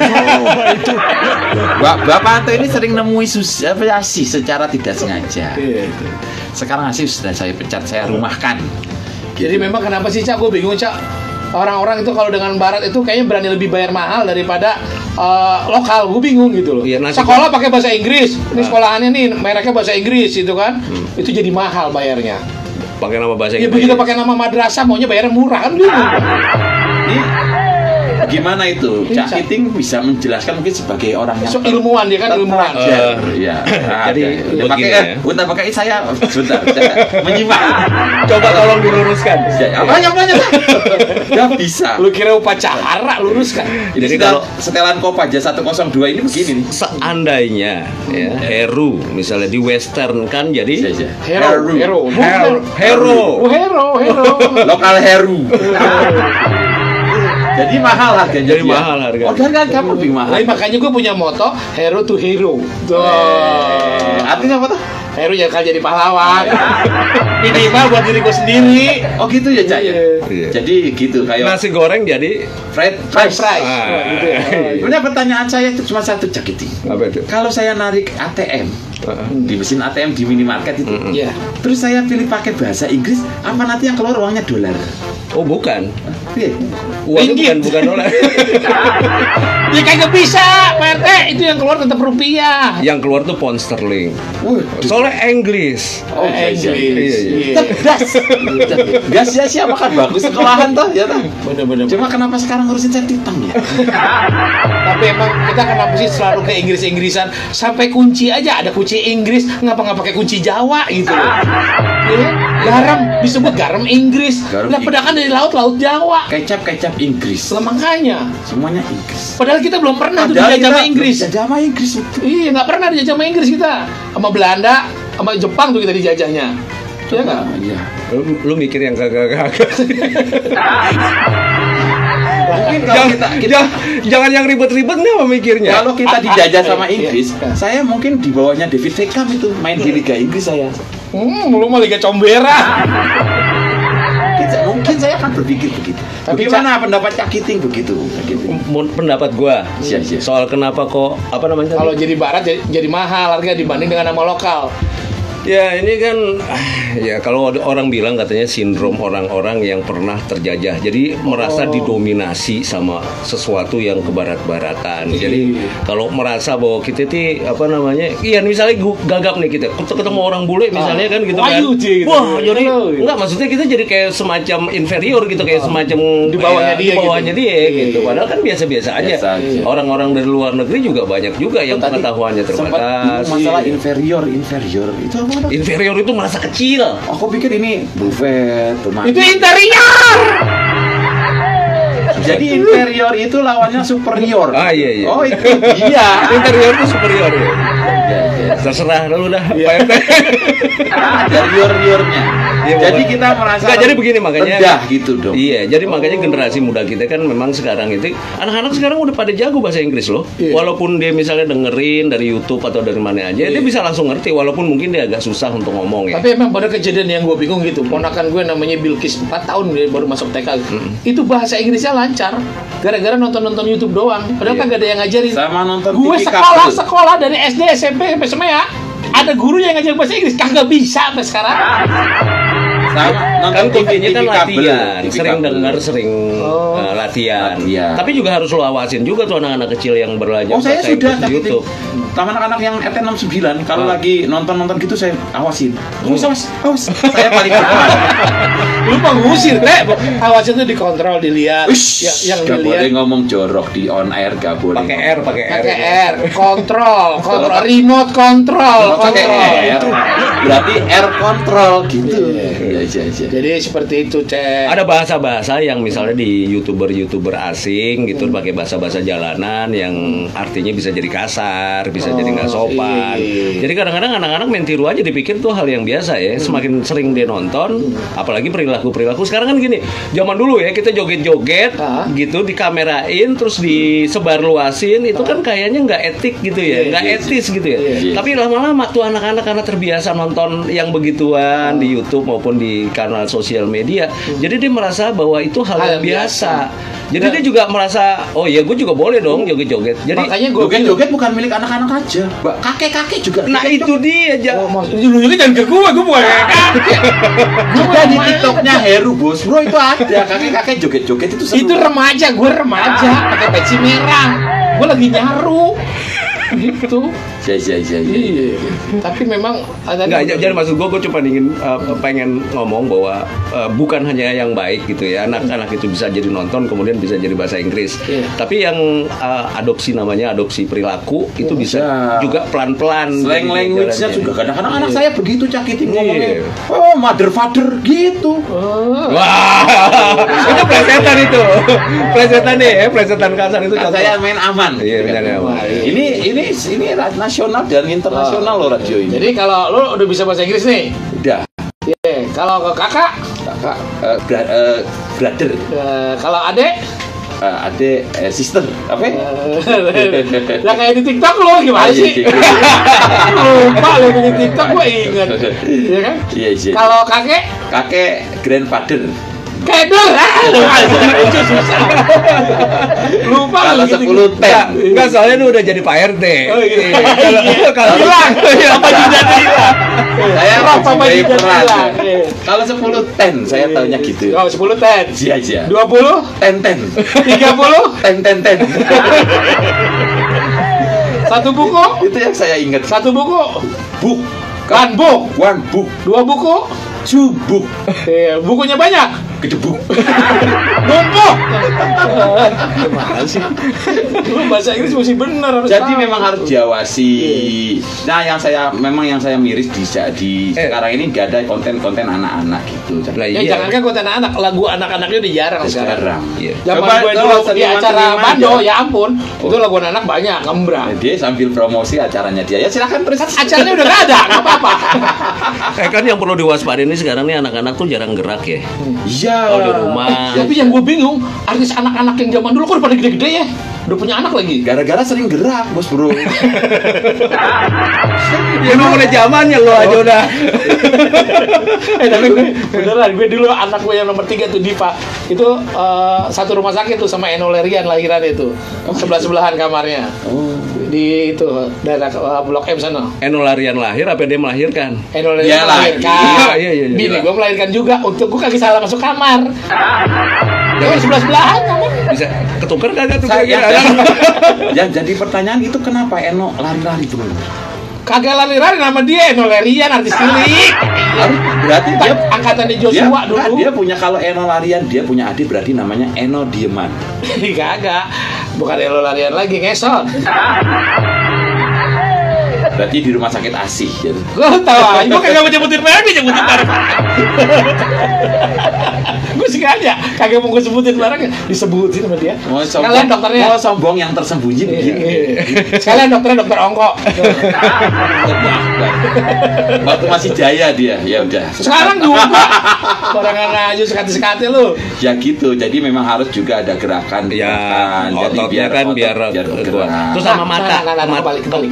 Bapak Anto ini sering nemui sih secara tidak sengaja. Sekarang sih sudah saya pecat, saya rumahkan. Jadi memang kenapa sih, Cak? Gue bingung, Cak. Orang-orang itu kalau dengan barat itu kayaknya berani lebih bayar mahal daripada lokal. Gue bingung gitu loh. Iya, nanti Sekolah pakai bahasa Inggris. Ini sekolahannya nih mereknya bahasa Inggris gitu kan. Itu jadi mahal bayarnya. pakai nama bahasa Ya Inggris. begitu pakai nama madrasah maunya bayarnya murah kan bingung. Ini gimana itu? Bisa. Cak Kiting bisa menjelaskan mungkin sebagai orang yang So, ilmuwan dia kan ilmuwan. ya. Jadi Udah begini pakai ya. udah pakai saya sebentar. Saya menyimak. Coba tolong diluruskan. Ya, apa yang banyak? Ya bisa. Lu kira upacara luruskan. Jadi Jadi kalau- kalau setelan Kopaja 102 ini begini nih. Seandainya ya Heru misalnya di western kan jadi Iya. Hero. Hero. Oh, hero. Lokal Heru. Jadi mahal harganya. Jadi dia. mahal harganya. Oh, kan kamu lebih mahal. Nah, makanya gue punya moto hero to hero. Tuh. Artinya apa tuh? Hero jangan jadi pahlawan. Minimal buat diri gue sendiri. Oh gitu ya, Cak ya. Iya. Jadi gitu kayak Nasi goreng jadi fried French fries. fries. Ah. Gitu ya. Sebenarnya pertanyaan saya itu cuma satu, Cak Kiting. apa itu? Kalau saya narik ATM di mesin ATM di minimarket itu, Iya. terus saya pilih pakai bahasa Inggris, apa nanti yang keluar uangnya dolar? Oh bukan. Iya. Uangnya bukan dolar. Ya kagak bisa, Pak RT. Itu yang keluar tetap rupiah. Yang keluar tuh pound sterling. Waduh. Soalnya Inggris. Oh, iya, iya. Inggris. Iya. Gas. Gas sia-sia makan bagus sekolahan toh, ya toh. Bener-bener. Cuma kenapa sekarang ngurusin saya titang ya? Tapi emang kita kenapa sih selalu ke Inggris-Inggrisan sampai kunci aja ada kunci kunci Inggris, ngapa nggak pakai kunci Jawa gitu loh. Ya kan? Garam disebut garam Inggris. Garam Lah padahal kan dari laut Jawa. Kecap Inggris. Lah makanya. Semuanya Inggris. Padahal kita belum pernah tuh Padahal dijajah sama kita Inggris. dijajah sama Inggris. Iya, nggak pernah dijajah sama Inggris kita. Sama Belanda, sama Jepang tuh kita dijajahnya. Iya nggak? Iya. Lu mikir yang kagak-kagak. Mungkin kalau Jangan yang ribet-ribet nih memikirnya. kalau kita dijajah sama Inggris, saya mungkin di bawahnya David Beckham itu main di Liga Inggris saya. Lu mah Liga Combera. Mungkin saya akan berpikir begitu. Tapi Bagaimana pendapat Cak Kiting begitu? Pendapat gua Iya. soal kenapa kok apa namanya tadi? Kalau jadi barat jadi mahal harga dibanding dengan nama lokal. Ya ini kan ya kalau ada orang bilang katanya sindrom orang-orang yang pernah terjajah. Jadi merasa didominasi sama sesuatu yang kebarat-baratan. Jadi kalau merasa bahwa kita itu apa namanya? Iya misalnya gagap nih kita ketemu orang bule misalnya kan gitu kan. Wah, jadi enggak maksudnya kita jadi kayak semacam inferior gitu kayak semacam Di bawahnya dia gitu. Padahal kan biasa-biasa aja. Biasa aja. Orang-orang dari luar negeri juga banyak juga yang Tadi pengetahuannya sempat terbatas. masalah inferior itu apa? Inferior itu merasa kecil. Aku pikir ini buffet, Itu interior. Jadi inferior itu lawannya superior. Ah iya. Oh itu iya. Interior itu superior ya. Ya. Terserah lu dah. Ada rior-riornya. Iya, Jadi pokoknya. kita merasa Enggak, jadi begini makanya rendah gitu dong. Iya, jadi makanya generasi muda kita kan memang sekarang itu anak-anak sekarang udah pada jago bahasa Inggris loh. Iya. Walaupun dia misalnya dengerin dari YouTube atau dari mana aja, dia bisa langsung ngerti walaupun mungkin dia agak susah untuk ngomong ya. Tapi emang pada kejadian yang gue bingung gitu. Ponakan gue namanya Bilkis 4 tahun dia baru masuk TK. Itu bahasa Inggrisnya lancar. Gara-gara nonton YouTube doang. Padahal kan gak ada yang ngajarin. Sama nonton Gue TV sekolah dari SD, SMP sampai SMA ada guru yang ngajar bahasa Inggris kagak bisa sampai sekarang. Sama Kan nonton kuncinya kan TV kabel, latihan, TV sering kabel. dengar, sering latihan. Latihan. Tapi juga harus lo awasin juga tuh anak-anak kecil yang belajar Oh saya bahasa sudah Inggris di YouTube. Sama anak-anak yang RT69 kalau Ah. lagi nonton gitu saya awasin. Awas. Saya paling depan. Lu mengusir, awasin tuh dikontrol, dilihat. Yang Gak boleh dilihat ngomong jorok di on air, gak boleh. Pakai R. pakai R, kontrol, remote control. Pakai R. Berarti air control gitu. Iya. Jadi seperti itu, Cek. Ada bahasa-bahasa yang misalnya di youtuber asing gitu pakai bahasa-bahasa jalanan yang artinya bisa jadi kasar, bisa jadi nggak sopan. iya. Jadi kadang-kadang anak-anak main tiru aja dipikir tuh hal yang biasa ya. Semakin sering dia nonton, apalagi perilaku sekarang kan gini. Zaman dulu ya kita joget-joget gitu dikamerain terus disebarluasin itu kan kayaknya nggak etik gitu ya, nggak etis gitu ya. Tapi lama-lama tuh anak-anak karena terbiasa nonton yang begituan di YouTube maupun di kanal sosial media, jadi dia merasa bahwa itu hal yang biasa. Jadi dia juga merasa, oh ya gue juga boleh dong joget-joget. Jadi Makanya gue Joget-joget bukan milik anak-anak aja. Kakek-kakek juga. nah itu dia dulunya jangan ke gue bukan kakek. Juga di TikToknya Heru Bos Bro itu ada kakek-kakek joget-joget itu seru. Itu remaja, gue remaja pakai peci merah. Gue lagi nyaru gitu. Iya. Tapi memang Enggak, jadi maksud gue cuma ingin pengen ngomong bahwa bukan hanya yang baik gitu ya, anak-anak itu bisa jadi nonton kemudian bisa jadi bahasa Inggris. Tapi yang adopsi perilaku itu bisa juga pelan-pelan. Slang language-nya juga kadang-kadang anak saya begitu cakitin ngomongnya. Iya. Oh, mother father gitu. Wah, itu plesetan itu. Plesetan nih, plesetan kasar itu contoh. Saya main aman. Iya, benar aman. Ini nasional dan internasional loh radio ini. Jadi kalau lo udah bisa bahasa Inggris nih, Udah. kalau ke kakak, Kakak, brother, kalau adek, adik, sister, apa? lah kayak di TikTok lo gimana sih? Lupa lo di TikTok gue inget, ya kan? Iya. Kalau kakek, Kakek, grandfather. kedel, lupa Kalau lo 10 10. Enggak, soalnya lu udah jadi Pak RT. Oh, iya. Kalau Hilang, apa jidat hilang? Saya Apa sebagai jidat peran. hilang? Kalau 10 10 saya taunya gitu. Kalau 10 ten, Iya. 20, 10 10. 30, 10 10 10. satu buku, Itu yang saya ingat. satu buku, Book. one book, One book. 2 buku, 2 book. bukunya banyak. gedebuk. Numpuk. Gimana sih? Lu bahasa Inggris mesti bener harus Jadi tahu. memang harus diawasi. Nah, yang saya miris di sekarang ini nggak ada konten-konten anak-anak gitu. Lah Ya iya. jangankan konten anak, lagu anak-anaknya udah jarang sekarang. Sekarang. Iya. Zaman Coba gue lo dulu di seniman- acara seniman Bando, aja. ya ampun, itu lagu anak banyak, ngembrang. Nah, dia sambil promosi acaranya dia. Ya silakan terus. Acaranya udah gak ada, nggak apa-apa. Kan yang perlu diwaspadai ini sekarang nih anak-anak tuh jarang gerak ya. Iya. Kalau di rumah. Tapi yang gue bingung, artis anak-anak yang zaman dulu kok udah pada gede-gede ya? Udah punya anak lagi. Gara-gara sering gerak, Bos Bro. Ya emang udah zamannya lo aja udah. Tapi gue, beneran, gue dulu anak gue yang nomor 3 tuh Diva. Itu satu rumah sakit tuh sama Eno Lerian lahiran itu. Sebelah-sebelahan kamarnya. Oh. Di itu, daerah Blok M sana. Eno Larian lahir apa dia melahirkan? Eno Ya, Lerian melahirkan. iya. Bini gue melahirkan juga. Untuk gue kagak salah masuk kamar. Gue sebelah-sebelahan kamar. Bisa ketukar kagak tuh Saya kira-kira? yang jadi pertanyaan itu kenapa Eno lari-lari terus? Kagak lari-lari nama dia Eno Lerian, artis cilik. Berarti dia Angkatannya dia, Joshua dulu. dia punya kalau Eno larian dia punya adik berarti namanya Eno Dieman. Kagak. Bukan Eno Lerian lagi, ngesot. Berarti di rumah sakit ASI gitu. Gue tau aja, gue kagak mau nyebutin merek, gue nyebutin merek. Gue sengaja kagak mau gue sebutin mereknya, disebutin sama dia. Sekalian dokternya. mau sombong yang tersembunyi begini. Sekalian dokternya dokter Ongko. Waktu masih jaya dia, ya udah. Sekarang juga. Barangan aja sekati-sekati lu. Ya gitu, jadi memang harus juga ada gerakan. Ya, Jadi ototnya kan otot biar bergerak. terus sama mata, Nah, kembali.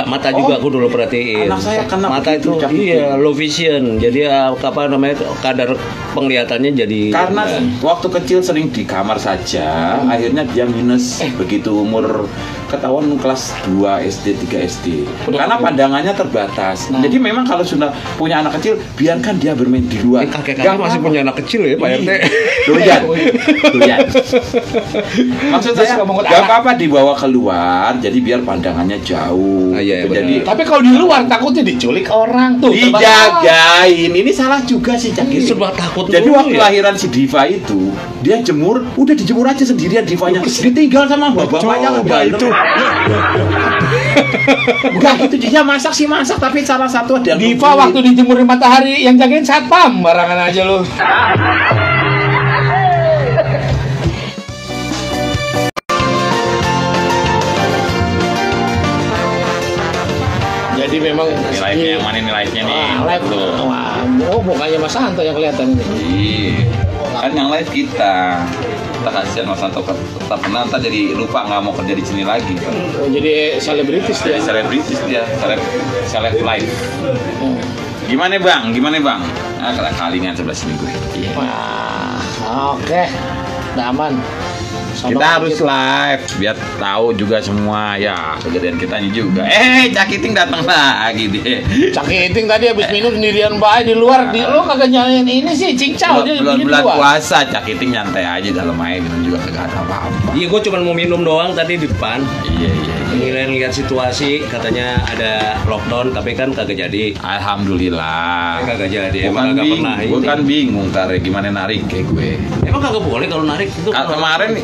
mata juga aku dulu perhatiin. Anak saya kena mata itu, begitu, Cak. iya low vision. Jadi apa namanya kadar penglihatannya jadi Karena waktu kecil sering di kamar saja, akhirnya dia minus begitu umur ketahuan kelas 2 SD, 3 SD. Karena pandangannya terbatas. Jadi memang kalau sudah punya anak kecil, biarkan dia bermain di luar. kakek-kakek masih punya anak kecil ya Pak RT. Doyan. Maksud Dia saya suka mengut nggak anak. apa-apa dibawa keluar, jadi biar pandangannya jauh. Ah, iya, benar. Jadi Tapi kalau di luar takutnya diculik orang tuh. dijagain. Ini salah juga sih Cak. Ini serba takut Jadi dulu waktu ya. lahiran si Diva itu, dia jemur, udah dijemur aja sendirian Divanya. Ditinggal sama bapaknya Coba itu. Enggak gitu, dia masak sih masak, tapi salah satu ada yang Diva nungguin. waktu dijemurin matahari yang jagain satpam, barangan aja lu. Jadi memang Nih live-nya yang mana nih live-nya nih? Wah, live Tuh. Wah, oh mukanya Mas Santo yang kelihatan ini. Iya. Kan yang live kita. Kita kasihan Mas Santo tetap kenal, ntar jadi lupa nggak mau kerja di sini lagi. Oh, jadi selebritis dia. Jadi selebritis dia, seleb live. Hmm. Gimana bang? Ah, kalingan sebelah sini gue. Iya. Wah, oke. Udah aman. Sono Kita harus gitu. live biar tahu juga semua ya kejadian kitanya juga. Cak Iting datang lagi deh. Cakiting tadi habis minum sendirian baik di luar. Di lo kagak nyalain ini sih cincau dia Bulan di bulan luar. puasa Cak Iting nyantai aja dalam air minum juga kagak ada apa-apa. Iya, gue cuma mau minum doang tadi di depan. Iya. Lihat situasi, katanya ada lockdown, tapi kan kagak jadi. Alhamdulillah. Kagak jadi, Gue emang kan kagak pernah bingung, gue ini. kan bingung tar gimana narik kayak gue. Emang kagak boleh kalau narik itu?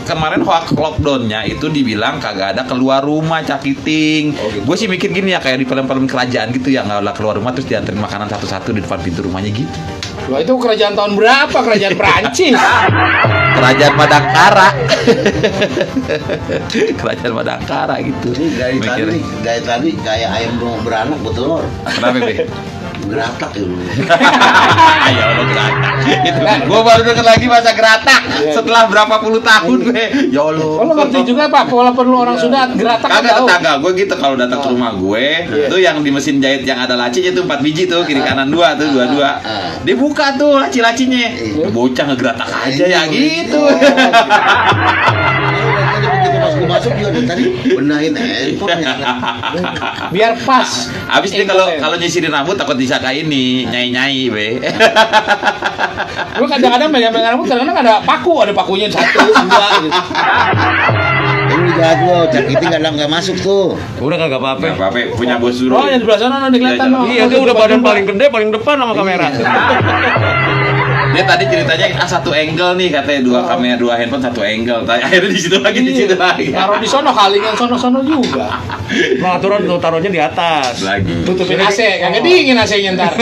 Kemarin hoax lockdownnya itu dibilang kagak ada keluar rumah Cak Iting. Oh, gitu. Gue sih mikir gini ya kayak di film-film kerajaan gitu ya, nggak keluar rumah terus dianterin makanan satu-satu di depan pintu rumahnya gitu. Loh itu kerajaan tahun berapa? Kerajaan Perancis. Kerajaan Madangkara. Kerajaan Madangkara gitu. Ini Mikirnya. gaya tadi kayak ayam mau beranak betelur. Kenapa be? Geratak ya lu. Ya Allah geratak. Itu gue baru denger lagi bahasa geratak setelah berapa puluh tahun gue. Ya Allah. Kalau ngerti juga Pak, walaupun lu orang Sunda geratak Kagak tahu. tetangga gue gitu kalau datang ke rumah gue tuh yang di mesin jahit yang ada lacinya tuh 4 biji tuh kiri kanan 2 tuh 2. Dibuka tuh laci-lacinya. Bocah ngegeratak aja ya gitu. Tadi begitu pas gue masuk juga tadi benahin handphone. Biar pas. Habis dia kalau nyisirin rambut takut disangka ini nyai-nyai be. Lu kadang-kadang megang-megang rambut, kadang-kadang ada pakunya 1, 2 gitu. Ini jahat lo, Cak Iting nggak masuk tuh. Udah kagak apa-apa. Nggak apa-apa punya bos suruh. Oh, yang di sebelah sana nanti kelihatan. Iya, no. Iya, dia udah badan paling gede, paling depan sama kamera. Dia tadi ceritanya satu angle nih katanya dua kamera, dua handphone satu angle. Akhirnya di situ lagi, di situ lagi. Taruh di sono kali kan sono juga. Pengaturan tuh taruhnya di atas. Lagi. Tutupin AC, kagak dingin AC-nya ntar.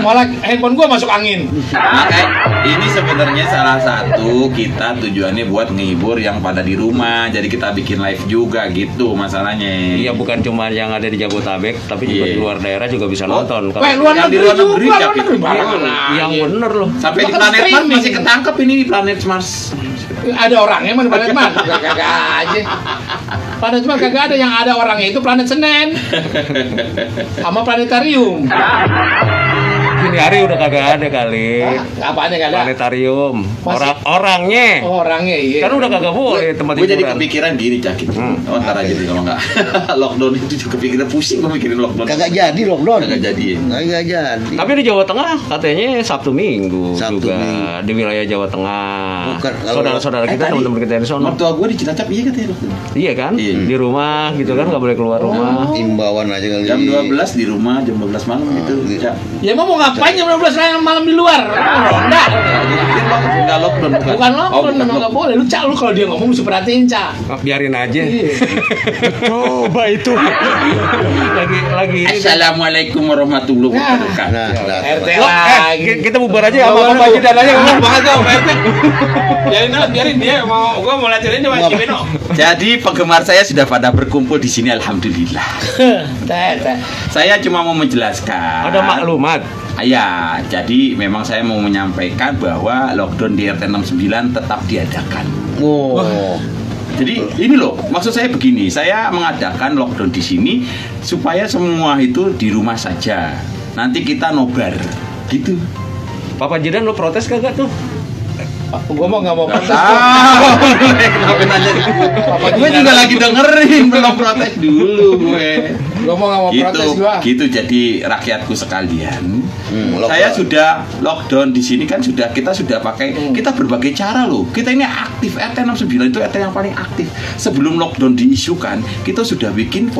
Malah handphone gua masuk angin. Makanya ini sebenarnya salah satu kita tujuannya buat ngehibur yang pada di rumah. Jadi kita bikin live juga gitu masalahnya. Iya, bukan cuma yang ada di Jabodetabek, tapi juga Iya. di luar daerah juga bisa nonton. Weh, luar Yang di negeri luar negeri, juga, tapi- luar negeri mana? Yang Iya. bener loh. Sampai di Bahkan planet Mars streaming. masih ketangkep ini di planet Mars. Ada orangnya mana planet Mars? Kagak aja. Planet Mars kagak ada, yang ada orangnya itu planet Senen. Sama planetarium. Gini hari udah kagak ada kali. Apanya kagak ada? Planetarium. Masih- Orangnya. Orangnya iya. Kan udah kagak boleh tempat Gue jadi hiburan. kepikiran gini Cakit. Oh ntar aja deh kalau nggak lockdown itu juga kepikiran pusing gue mikirin lockdown. Kagak jadi lockdown. Kagak jadi ya. Kagak jadi. Tapi di Jawa Tengah katanya Sabtu Minggu Sabtu juga Minggu. di wilayah Jawa Tengah. Bukan, kalau- Saudara-saudara kita, tadi teman-teman kita yang di sono. Mertua gue di Cilacap iya katanya lockdown. Iya kan? Iya. Di rumah gitu kan, nggak boleh keluar rumah. Imbauan aja kali. Jam 12 di rumah, jam 12 malam gitu. Cak. Ya emang mau ngapain jam 12 malam di luar? Ronda. Enggak lockdown bukan. Bukan lockdown, Oh, bukan memang nggak boleh. Lu Cak, lu kalau dia ngomong mesti perhatiin Cak. Biarin aja. Iya. Coba itu. lagi ini. Assalamualaikum warahmatullahi wabarakatuh. Nah, RT Lo, lagi. kita bubar aja sama Bapak Haji dan aja ngomong. Bahas dong, Pak RT. Biarin dia mau gua mau latihan sama Cibeno. Jadi penggemar saya sudah pada berkumpul di sini alhamdulillah. Teh. Saya cuma mau menjelaskan. Ada maklumat. Ya, jadi memang saya mau menyampaikan bahwa lockdown di RT 69 tetap diadakan. Oh. Jadi ini loh, maksud saya begini, saya mengadakan lockdown di sini supaya semua itu di rumah saja. Nanti kita nobar, gitu. Papa Jidan lo protes kagak tuh? Gua mau nggak mau protes. Kenapa nanya? Gue juga lagi dengerin, belum protes dulu gue. Gua mau nggak mau protes gua. Gitu jadi rakyatku sekalian. lockdown. Saya sudah lockdown di sini kan kita sudah pakai kita berbagai cara loh. Kita ini aktif RT 69 itu RT yang paling aktif. Sebelum lockdown diisukan, kita sudah bikin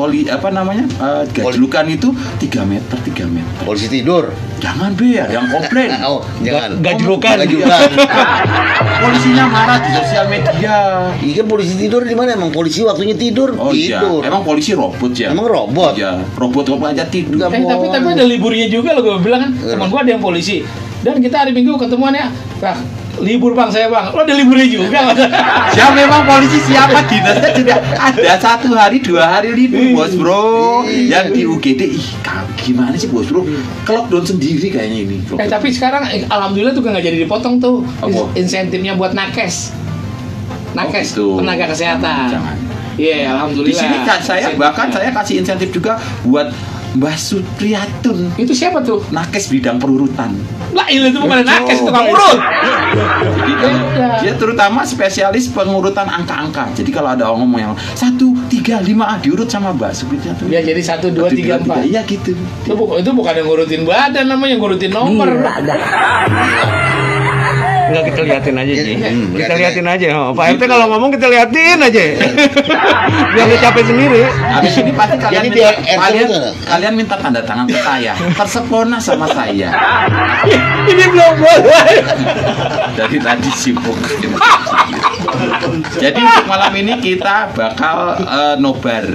gajlukan itu 3 meter. Polisi tidur. Jangan be, ada yang komplain. Oh, jangan. Gajlukan. Gajlukan. Polisinya marah di sosial media. Iya kan polisi tidur di mana? Emang polisi waktunya tidur. Oh iya, Tidur. emang polisi robot ya? Emang robot? Iya, robot aja tidur. Enggak. Tapi ada liburnya juga loh, gue bilang kan teman gue ada yang polisi dan kita hari Minggu ketemuan ya. Nah, libur bang saya bang, lo ada liburnya juga. Ya memang polisi siapa dinasnya juga ada 1 hari 2 hari libur bos bro. Yang di UGD gimana sih bos bro? Lockdown sendiri kayaknya ini. Tapi sekarang alhamdulillah tuh nggak jadi dipotong tuh Apa? insentifnya buat nakes. Nakes, gitu. tenaga kesehatan. Jangan. Iya, alhamdulillah. Di sini saya bahkan saya kasih insentif juga buat Mbak Supriyatun. Itu siapa tuh? Nakes bidang perurutan. Lah, itu bukan nakes, tukang urut. Jadi dia terutama spesialis pengurutan angka-angka. Jadi kalau ada orang ngomong yang 1, 3, 5 diurut sama Mbak Supriyatun. Dia jadi 1, 2, 3, 4. Iya gitu. Itu bukan yang ngurutin badan namanya, ngurutin nomor. Enggak, kita liatin aja Ji. Kita liatin liatin aja. Oh, Pak RT kalau ngomong kita liatin aja. Biar nggak capek sendiri. Habis ini pasti kalian Jadi minta, dia RT kalian, itu nggak? kalian minta tanda tangan ke saya. Tersepona sama saya. Ini belum boleh. Dari tadi sibuk. Jadi untuk malam ini kita bakal nobar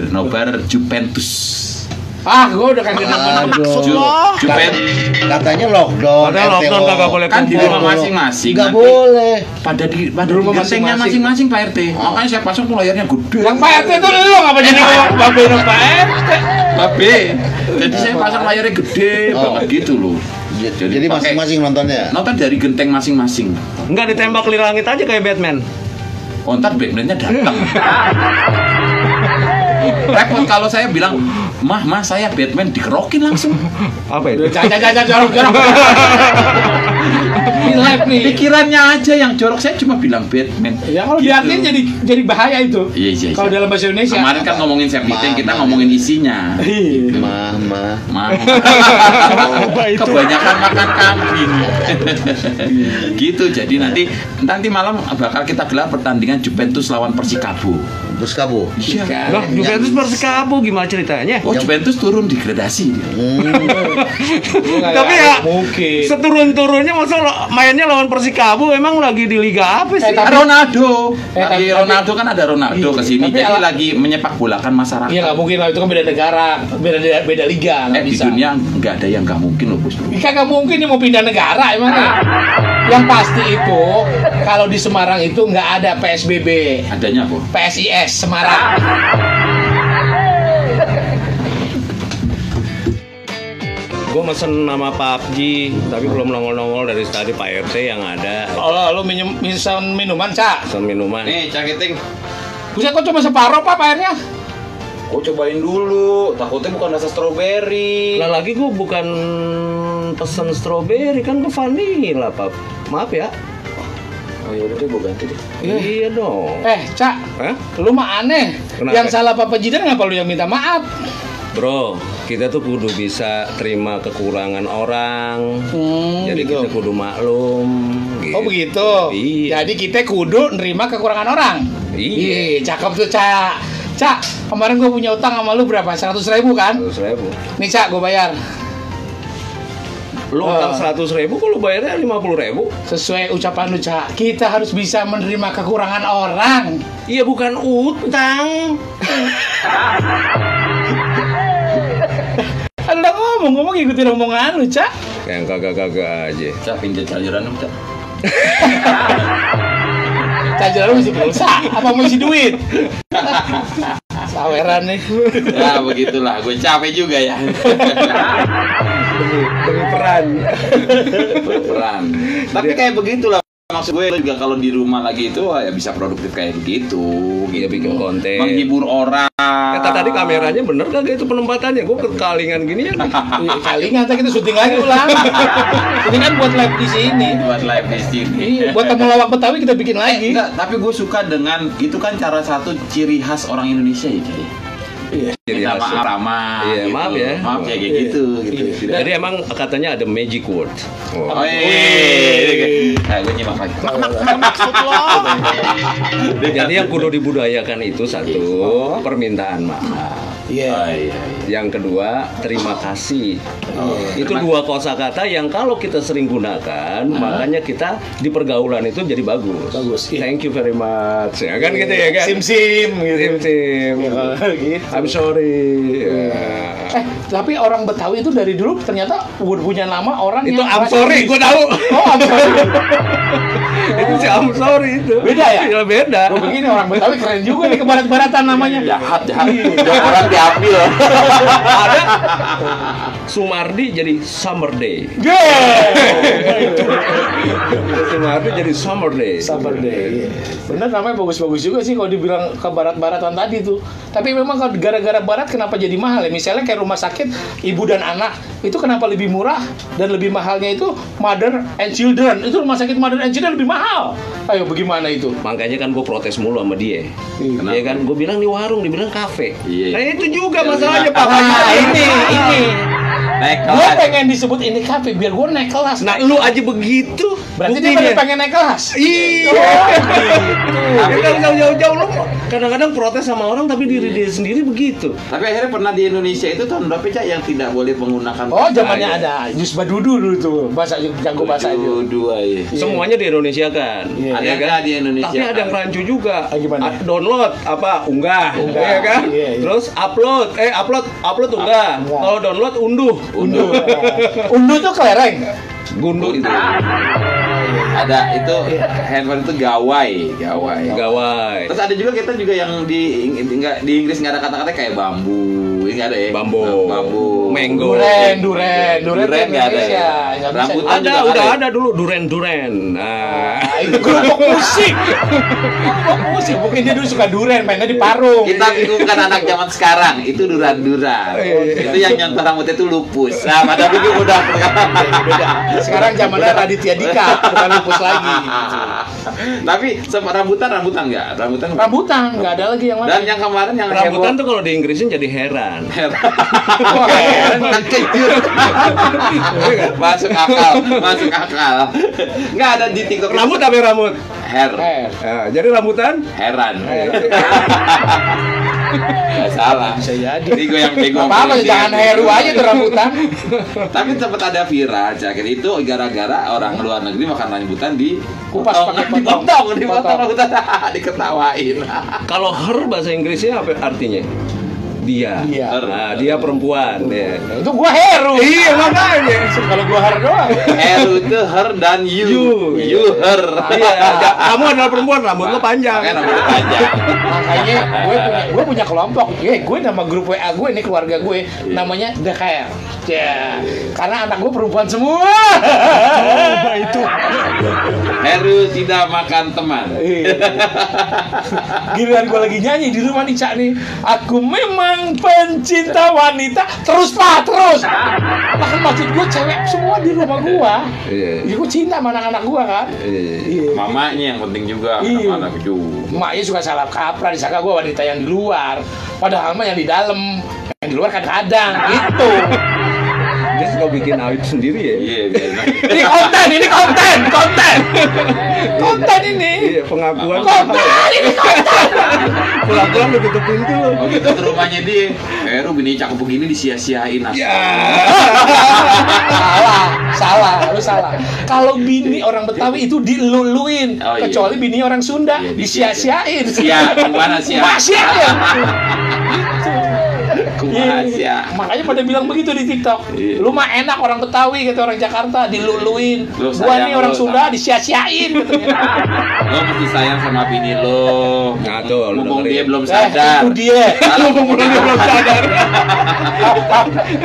Juventus. Gue udah kagak nonton. Juventus Katanya lockdown. Padahal lockdown RTO. kagak boleh kan di kumpul. rumah masing-masing. Nggak nanti. boleh. Pada di Rumah gentengnya masing-masing. masing-masing Pak RT. Makanya saya pasang tuh layarnya gede. Yang Pak RT itu lu ngapa jadi babe Pak RT? Babe. Jadi saya pasang layarnya gede banget gitu loh. Jadi pakai- masing-masing nontonnya. Nonton dari genteng masing-masing. Enggak ditembak di langit aja kayak Batman. Oh, ntar Batman-nya datang. Repot kalau saya bilang, mah saya Batman dikerokin langsung. Apa itu? Jangan jorok. Ini live nih. Pikirannya aja yang jorok, saya cuma bilang Batman. Ya kalau Gitu. diartiin jadi bahaya itu. Iya. Kalau dalam bahasa Indonesia. Kemarin kan ngomongin safety tank, kita ngomongin isinya. Iya. Mama. Mau. Kebanyakan makan kambing. Gitu. Jadi nanti malam bakal kita gelar pertandingan Juventus lawan Persikabo. Persikabo. Iya. Lah, Juventus Persikabo gimana ceritanya? Oh, Juventus turun degradasi dia. Tapi ya mungkin. seturun-turunnya masa mainnya lawan Persikabo emang lagi di liga apa sih? Ronaldo. tapi- Ronaldo kan ada Ronaldo ke sini Tapi jadi lagi menyepak bolakan masyarakat. Iya nggak mungkin lah, itu kan beda negara, beda liga, nggak Di bisa. dunia nggak ada yang nggak mungkin loh, Bos. Kagak mungkin dia mau pindah negara emang. Yang pasti itu kalau di Semarang itu nggak ada PSBB, Adanya kok. PSIS Semarang. Gue mesen nama PUBG tapi belum nongol-nongol dari tadi Pak RT yang ada. Oh, lo minum minuman, Cak? Pesan minuman. Nih, caketing. Buset, kok cuma separuh, Pak, airnya? Kau cobain dulu, takutnya bukan rasa stroberi. Lah lagi gue bukan pesen stroberi kan gue vanilla Pak. Maaf ya. Oh ya udah deh, gue ganti deh. Iya dong. Cak, Hah? lu mah aneh. Kenapa? Yang salah Papa Jidan ngapa lu yang minta maaf? Bro, kita tuh kudu bisa terima kekurangan orang. Jadi gitu. kita kudu maklum. Oh begitu. Iya. Jadi kita kudu nerima kekurangan orang. Iya. Ih, cakep tuh, Cak. Cak, kemarin gue punya utang sama lu berapa? 100.000 kan? 100.000. Nih, Cak, gue bayar. Lu utang 100.000 kok lu bayarnya 50.000? Sesuai ucapan lu, Cak. Kita harus bisa menerima kekurangan orang. Iya bukan utang. Kan udah ngomong ikutin omongan lu, Cak. Yang kagak-kagak aja. Cak, pinjam cairan dong, Cak. Cajaran lu isi pulsa, apa mau isi duit? Saweran nih. Ya begitulah, gue capek juga ya. Demi peran. Berperan. Tapi kayak begitulah. Maksud gue juga kalau di rumah lagi itu ya bisa produktif kayak begitu. Iya, bikin konten. Menghibur orang. Kata tadi kameranya bener kagak itu penempatannya? Gue kekalingan gini ya. Kali nggak kita syuting lagi ulang. Ini kan buat live di sini. Buat live di sini. Iya, buat tamu lawak Betawi kita bikin lagi. Enggak, tapi gue suka dengan itu kan cara satu ciri khas orang Indonesia ya, Jay. Jadi Minta hasil. maaf ramah. Iya, gitu. maaf ya. Maaf ya kayak gitu. Tidak- Jadi emang katanya ada magic word. Oh, iya. Nah, gue nyimak lagi. Maksud lo? Jadi yang kudu dibudayakan itu satu, permintaan maaf. Iya. Oh, iya. Yang kedua, terima kasih. Itu dua kosakata yang kalau kita sering gunakan, makanya kita di pergaulan itu jadi bagus. Bagus, iya. Thank you very much. Ya kan gitu ya kan? Sim-sim gitu. Sim. Gitu. I'm sorry. Tapi orang Betawi itu dari dulu ternyata punya nama orang Itu yang I'm sorry, gue tahu. Oh, I'm sorry. Itu si I'm sorry itu. Beda ya? Ya beda. Oh, begini orang Betawi keren juga nih ke barat-baratan namanya. Jahat. Orang diambil. Ada Sumardi jadi Summer Day. Sumardi jadi Summer Day. Summer Day. Bener namanya bagus-bagus juga sih kalau dibilang ke barat-baratan tadi tuh. Tapi memang kalau gara-gara barat kenapa jadi mahal ya? Misalnya kayak rumah sakit ibu dan anak itu kenapa lebih murah dan lebih mahalnya itu mother and children. Itu rumah sakit mother and children lebih mahal. Ayo bagaimana itu? Makanya kan gue protes mulu sama dia. Kenapa? Iya kan, gue bilang di warung, dibilang kafe. Iya. Nah itu juga Ya, masalahnya udah. Pak. ini. Naik Gue kelas. pengen disebut ini kafe biar gue naik kelas. Nah lu aja begitu. Berarti dia buktinya. pengen naik kelas. Iya. Ya kan jauh-jauh lu kadang-kadang protes sama orang tapi diri dia sendiri begitu. Tapi akhirnya pernah di Indonesia itu tahun berapa, Cak, yang tidak boleh menggunakan Oh, zamannya kata, ada Jus Badudu dulu tuh. Bahasa jago bahasa itu. dua ya. Semuanya di Indonesia kan. Iya. Ada Ya nggak di Indonesia? Tapi ada yang rancu juga. Gimana? Download apa? Unggah. Unggah. Iya kan? Iya. Terus upload unggah. Unggah. Kalau download unduh. Unduh. Unduh tuh kelereng. Gunduh itu. Ada itu handphone itu gawai. Gawai. Terus ada juga kita juga yang di Inggris nggak ada kata-kata kayak bambu. Ini nggak ada ya? Bambu. Mango. Duren Duren nggak ada ya? Nggak bisa. Rambutan Ada, juga udah ya? ada dulu duren. Nah, Nah, itu kelompok musik. Kelompok musik. Mungkin dia dulu suka duren, mainnya di parung. Kita itu bukan anak zaman sekarang, itu duran-duran. Itu yang nyontoh rambutnya itu lupus. Nah, pada begitu udah. Beda. Sekarang zamannya Raditya Dika, bukan hapus lagi. Tapi sempat rambutan nggak? Rambutan nggak ada lagi yang lain. Dan yang kemarin yang Rambutan tuh kalau di Inggrisin jadi heran. Kejut. Masuk akal. Nggak ada di TikTok. Rambut apa rambut? Hair. Nah, jadi rambutan Heran. Nggak salah. Bisa jadi. Ini gue yang bego. Apa jangan heru aja tuh rambutan. Tapi sempat ada viral, Cak. Itu gara-gara orang luar negeri makan rambutan di Kupas pakai potong. dipotong rambutan, diketawain. kalau her bahasa Inggrisnya apa artinya? Dia. Iya. Nah, dia perempuan. Ya. Itu gua heru. Iya makanya. Kalau gua heru doang. Heru itu her dan you her. Iya, kamu adalah perempuan, rambut lo panjang. Makanya rambutnya panjang. Makanya gue punya kelompok. Gue nama grup WA gue nih, keluarga gue namanya The Care. Ya, karena anak gue perempuan semua. Coba itu. Heru tidak makan teman. Giliran gue lagi nyanyi di rumah nih, Cak nih. Aku memang pencinta wanita. Terus. Bahkan maksud gue cewek semua di rumah gue. Iya. Ya, gue cinta sama anak-anak gue kan. Iya. Mamanya yang penting juga Iya. sama anak cucu. Emaknya suka salah kaprah, disangka gue wanita yang di luar. Padahal mah yang di dalam. Yang di luar kadang-kadang gitu. Dia suka bikin aib sendiri ya. Iya, biasa. Ini konten ini. Iya, pengakuan. Ini konten. Pulang-pulang udah tutup pintu lo. Oh gitu ke rumahnya dia. Heru bini cakep begini disia-siain. Ya. Lu salah. Kalau bini orang Betawi itu diluluin, Oh, iya. kecuali bini orang Sunda Iya, disia-siain. Sia, gimana sia? Masih ya. Kumaha sia. Makanya pada bilang begitu di TikTok. Iya. Lu mah enak orang Betawi kata orang Jakarta diluluin. Lu Gua sayang nih orang lu Sunda sama- disia-siain katanya. Lo mesti sayang sama bini lo. Nah, tuh, lu Mumpung dengerin. dia belum sadar. Itu dia. Kalau dia belum sadar.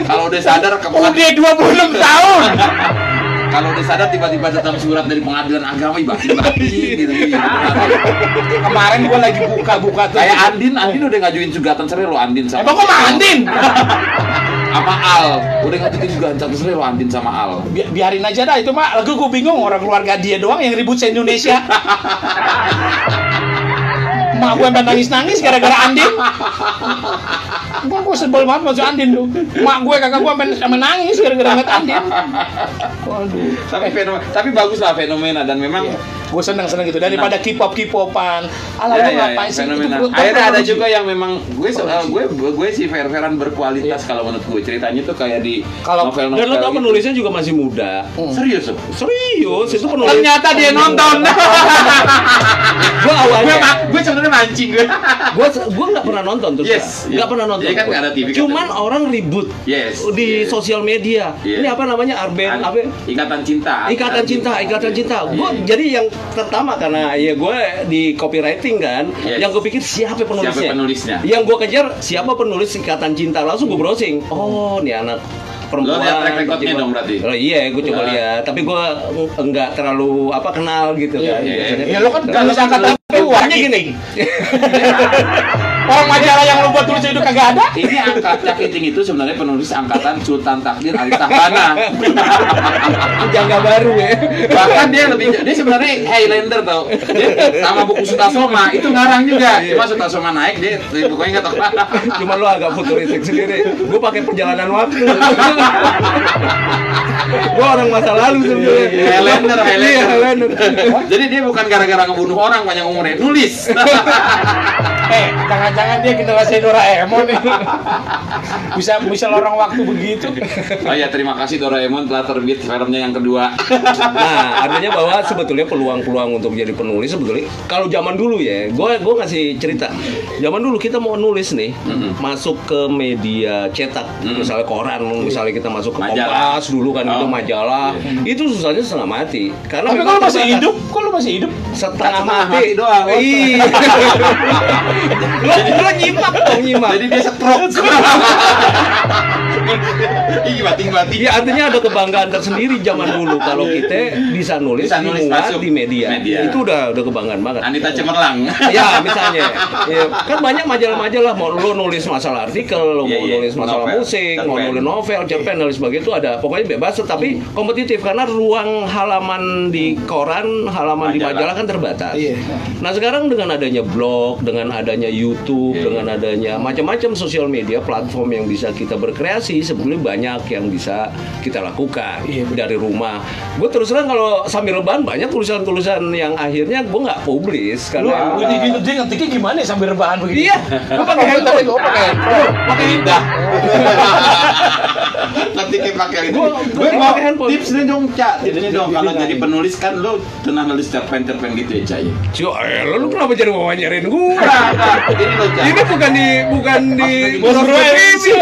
Kalau udah sadar Udah 26 tahun. kalau udah sadar tiba-tiba datang surat dari pengadilan agama baki gitu. Kemarin gua lagi buka-buka tuh. Kayak Andin udah ngajuin gugatan cerai lo Andin sama. Emang kok Andin? Sama Al. Udah ngajuin gugatan cerai lo Andin sama Al. Biarin aja dah itu mah. Lagu gue bingung orang keluarga dia doang yang ribut se-Indonesia. Mak gue sampai nangis-nangis gara-gara Andin. Gue sebel banget masuk Andin tuh. Mak gue kakak gue sampai nangis gara-gara ngeliat Andin. Waduh. Tapi bagus lah fenomena dan memang Gue seneng gitu daripada K-popan. Alah ya, lu ngapain sih? fenomena. Itu Akhirnya ada juga yang memang gue sih fair-fairan berkualitas kalau menurut gue ceritanya tuh kayak di Kalau- novel-novel. Dan lo tau gitu. penulisnya juga masih muda. Serius tuh. Serius, itu penulis. Ternyata dia nonton. Gua awalnya gue sebenarnya mancing gue. gua nggak pernah nonton terus. Yes, Nggak iya. pernah nonton. Jadi kan nggak ada TV, kan Cuman ada. orang ribut Yes, di yes. sosial media. Yes. Ini apa namanya? Arben apa? Ikatan cinta. Ikatan cinta. Gue Iya. jadi yang pertama karena ya gue di copywriting kan, Yes. yang gue pikir siapa penulisnya. Siapa penulisnya? Yang gue kejar siapa penulis Ikatan Cinta, langsung gue browsing. Oh, nih anak perempuan. Lo lihat track recordnya tiba-tiba. dong berarti? Oh, iya, gue coba Nah. lihat. Tapi gue enggak terlalu kenal gitu kan. iya. Biasanya. Ya lo kan tulis angkatan kedua Hanya gini. Orang majalah yang lu buat tulis itu kagak ada. Ini angkat Cak Iting itu sebenarnya penulis angkatan Sultan Takdir Ali Tahbana. Jangka baru ya. Bahkan dia sebenarnya Highlander tau. Dia sama buku Sutasoma itu ngarang juga. Cuma Sutasoma naik dia pokoknya nggak tahu. Cuma lo agak futuristik sendiri. Gue pakai perjalanan waktu. Gue orang masa lalu sebenarnya. Highlander. Iya, Highlander. Jadi dia bukan gara-gara ngebunuh orang panjang umurnya, nulis. Jangan-jangan dia generasi Doraemon nih. Bisa lorong waktu begitu. Oh ya, terima kasih Doraemon telah terbit filmnya yang kedua. Nah, artinya bahwa sebetulnya peluang-peluang untuk jadi penulis sebetulnya kalau zaman dulu ya, gue ngasih cerita. Zaman dulu kita mau nulis nih, masuk ke media cetak, misalnya koran, misalnya kita masuk ke Majalah. Kompas dulu kan itu Oh. majalah, itu susahnya setengah mati. Karena Tapi memang kalau masih terbatas. hidup, kok lu masih hidup? Setengah Setengah mati. mati doang. Iya. Lo nyimak dong nyimak. Jadi dia stroke. Bating-bating. Ya artinya ada kebanggaan tersendiri zaman dulu kalau kita bisa nulis dimuat masuk di media. Itu udah kebanggaan banget. Anita Cemerlang. Ya misalnya, ya, kan banyak majalah-majalah mau lu nulis masalah artikel, lu mau nulis masalah Novel, musik, mau cerpen. nulis novel, cerpen dan lain sebagainya itu ada. Pokoknya bebas, tapi kompetitif karena ruang halaman di koran, halaman di majalah kan terbatas. Iya. Nah sekarang dengan adanya blog, dengan adanya YouTube, dengan adanya macam-macam sosial media, platform yang bisa kita berkreasi, sebetulnya banyak yang bisa kita lakukan dari rumah. Gue terus terang kalau sambil rebahan banyak tulisan-tulisan yang akhirnya gue nggak publis karena Lu dia ngetiknya gimana ya sambil rebahan begini? Iya. Lu pakai handphone, gue pakai handphone. Pakai lidah. Ngetiknya pakai lidah. Gue pakai mau handphone. tipsnya dong, Cak. Tipsnya dong kalau jadi penulis kan lo pernah nulis cerpen-cerpen gitu ya, Cak. lu kenapa jadi wawancarain gue? Ini lo, Cak. Ini bukan di Boro-boro ini.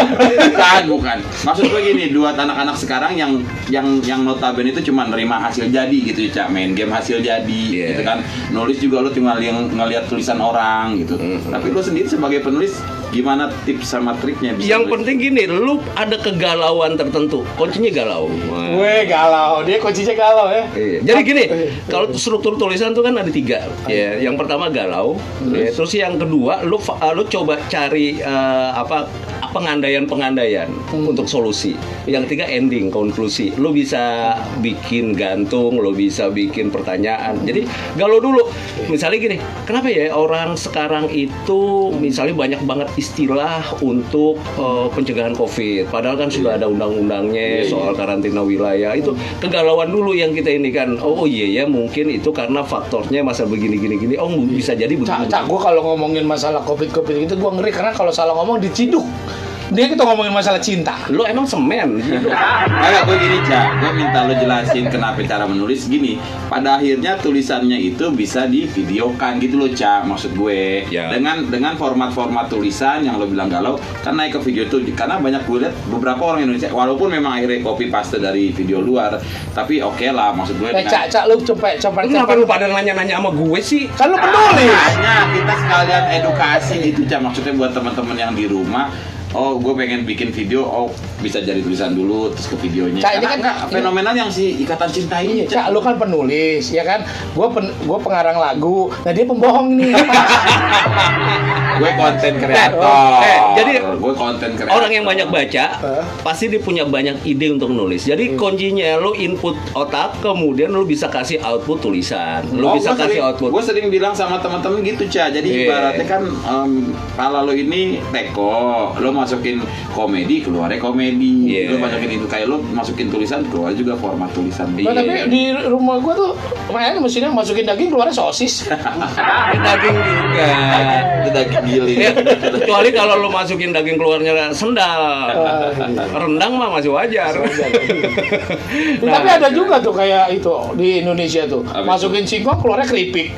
Bukan. Maksud gue gini, dua anak-anak sekarang yang notabene itu cuma nerima hasil jadi gitu, Cak. Main game hasil jadi gitu kan. Nulis juga lo tinggal ngelihat tulisan orang gitu. Tapi lo sendiri sebagai penulis gimana tips sama triknya bisa Yang nulis? penting gini, lu ada kegalauan tertentu, kuncinya galau. Gue galau, dia kuncinya galau ya. Iya. Jadi gini, kalau struktur tulisan tuh kan ada 3. Ya, yang pertama galau, ya, terus yang kedua lu coba cari pengandaian untuk solusi. Yang ketiga ending, konklusi. Lu bisa bikin gantung, lu bisa bikin pertanyaan. Jadi galau dulu. Misalnya gini, kenapa ya orang sekarang itu misalnya banyak banget istilah untuk pencegahan COVID. Padahal kan sudah ada undang-undangnya soal karantina wilayah. Itu kegalauan dulu yang kita ini kan. Oh iya ya, mungkin itu karena faktornya masa begini. Oh bisa jadi begini. Cak, gue kalau ngomongin masalah covid gitu gue ngeri karena kalau salah ngomong diciduk. Dia kita ngomongin masalah cinta. Lu emang semen gitu. Kayak gue gini, Cak, gue minta lo jelasin kenapa cara menulis gini. Pada akhirnya tulisannya itu bisa divideokan gitu loh, Cak. Maksud gue Ya. dengan format-format tulisan yang lo bilang galau kan naik ke video itu karena banyak gue lihat beberapa orang Indonesia walaupun memang akhirnya copy paste dari video luar, tapi oke lah maksud gue. Cak, lu coba Kenapa lu pada nanya-nanya sama gue sih? Kan lu penulis. Makanya kita sekalian edukasi gitu, Cak. Maksudnya buat teman-teman yang di rumah. Oh, gue pengen bikin video, bisa jadi tulisan dulu, terus ke videonya. Cak, ini Karena kan- fenomenal yang si ikatan cinta ini, Cak, lu kan penulis, ya kan? Gue pengarang lagu. Nah, dia pembohong nih. Gue konten kreator. Jadi gue konten kreator. orang yang banyak baca pasti dia punya banyak ide untuk nulis. Jadi kuncinya lu input otak, kemudian lu bisa kasih output tulisan. Lu bisa kasih output. Gue sering bilang sama teman-teman gitu, Ca. Jadi ibaratnya kan kalau lo ini teko, lo masukin komedi, keluarnya komedi. Lo masukin itu kayak lo masukin tulisan, keluar juga format tulisan. Nah, tapi di rumah gue tuh mainnya mesinnya masukin daging keluarnya sosis. Daging juga. Itu daging giling. Ya, kecuali kalau lu masukin daging keluarnya sendal. Rendang mah masih wajar. Tapi ada juga tuh kayak itu di Indonesia tuh. Masukin singkong keluarnya keripik.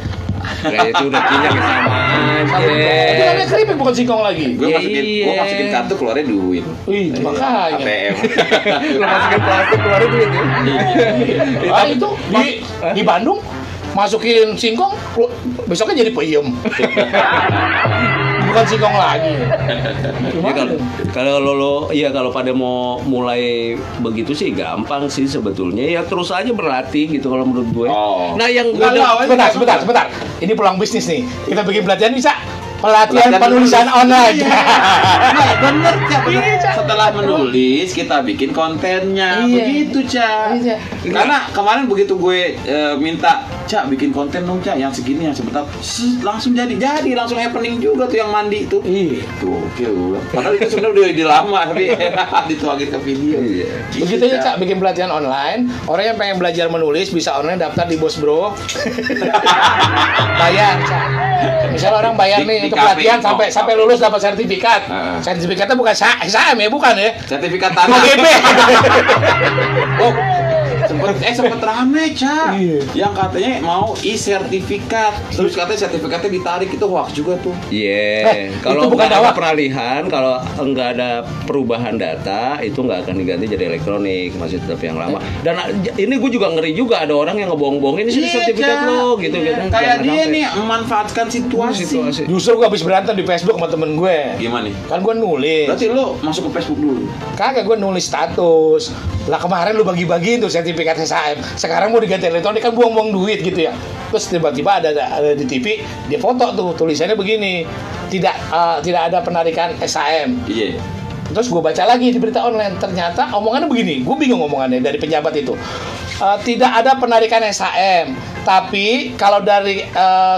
Kayak itu udah kinyak sama Itu aja. namanya keripik bukan singkong lagi. Gue masukin kartu, keluarnya duit. Wih, makanya. ATM. Lu masukin plastik keluarnya duit ya. Ah, itu di Bandung masukin singkong besoknya jadi peyem. Bukan singkong lagi. Ya, kalau pada mau mulai begitu sih gampang sih sebetulnya, ya terus aja berlatih gitu kalau menurut gue. Nah yang Sebentar. Ini peluang bisnis nih. Kita bikin pelatihan bisa. Pelatihan penulisan online. Nah, bener, Cak. Setelah menulis, kita bikin kontennya. Begitu, Cak. Karena kemarin begitu gue minta, Cak, bikin konten dong, Cak, yang segini, yang sebentar. Langsung jadi, langsung happening juga tuh yang mandi itu. Tuh, oke, padahal itu sebenarnya udah lama, tapi dituangin ke video. Begitu ya, Cak, bikin pelatihan online. Orang yang pengen belajar menulis bisa online daftar di Bos Bro. Bayar, Cak. Misalnya orang bayar nih untuk pelatihan sampai lulus dapat sertifikat. Sertifikatnya bukan SAM ya, bukan ya. Sertifikat tanah. OGB. Sempet rame, Ca. Iya. Yang katanya mau e-sertifikat. Terus katanya sertifikatnya ditarik, itu hoax juga tuh. Iya, kalau itu bukan nggak ada dakwah. peralihan, kalau nggak ada perubahan data, itu nggak akan diganti jadi elektronik, masih tetap yang lama. Dan ini gue juga ngeri juga ada orang yang ngebohong-bohongin ini sih sertifikat Ca. lo, gitu Iya. gitu. Kayak Jangan dia sampai. nih memanfaatkan situasi. Justru gue habis berantem di Facebook sama temen gue. Gimana nih? Kan gue nulis. Berarti lo masuk ke Facebook dulu. Kagak, gue nulis status. Lah kemarin lu bagi-bagiin tuh sertifikat SHM. Sekarang mau diganti elektronik, kan buang-buang duit gitu ya. Terus tiba-tiba ada di TV, dia foto tuh tulisannya begini. Tidak ada penarikan SHM. Iya. Terus gue baca lagi di berita online, ternyata omongannya begini. Gue bingung omongannya dari pejabat itu. Tidak ada penarikan SHM, tapi kalau dari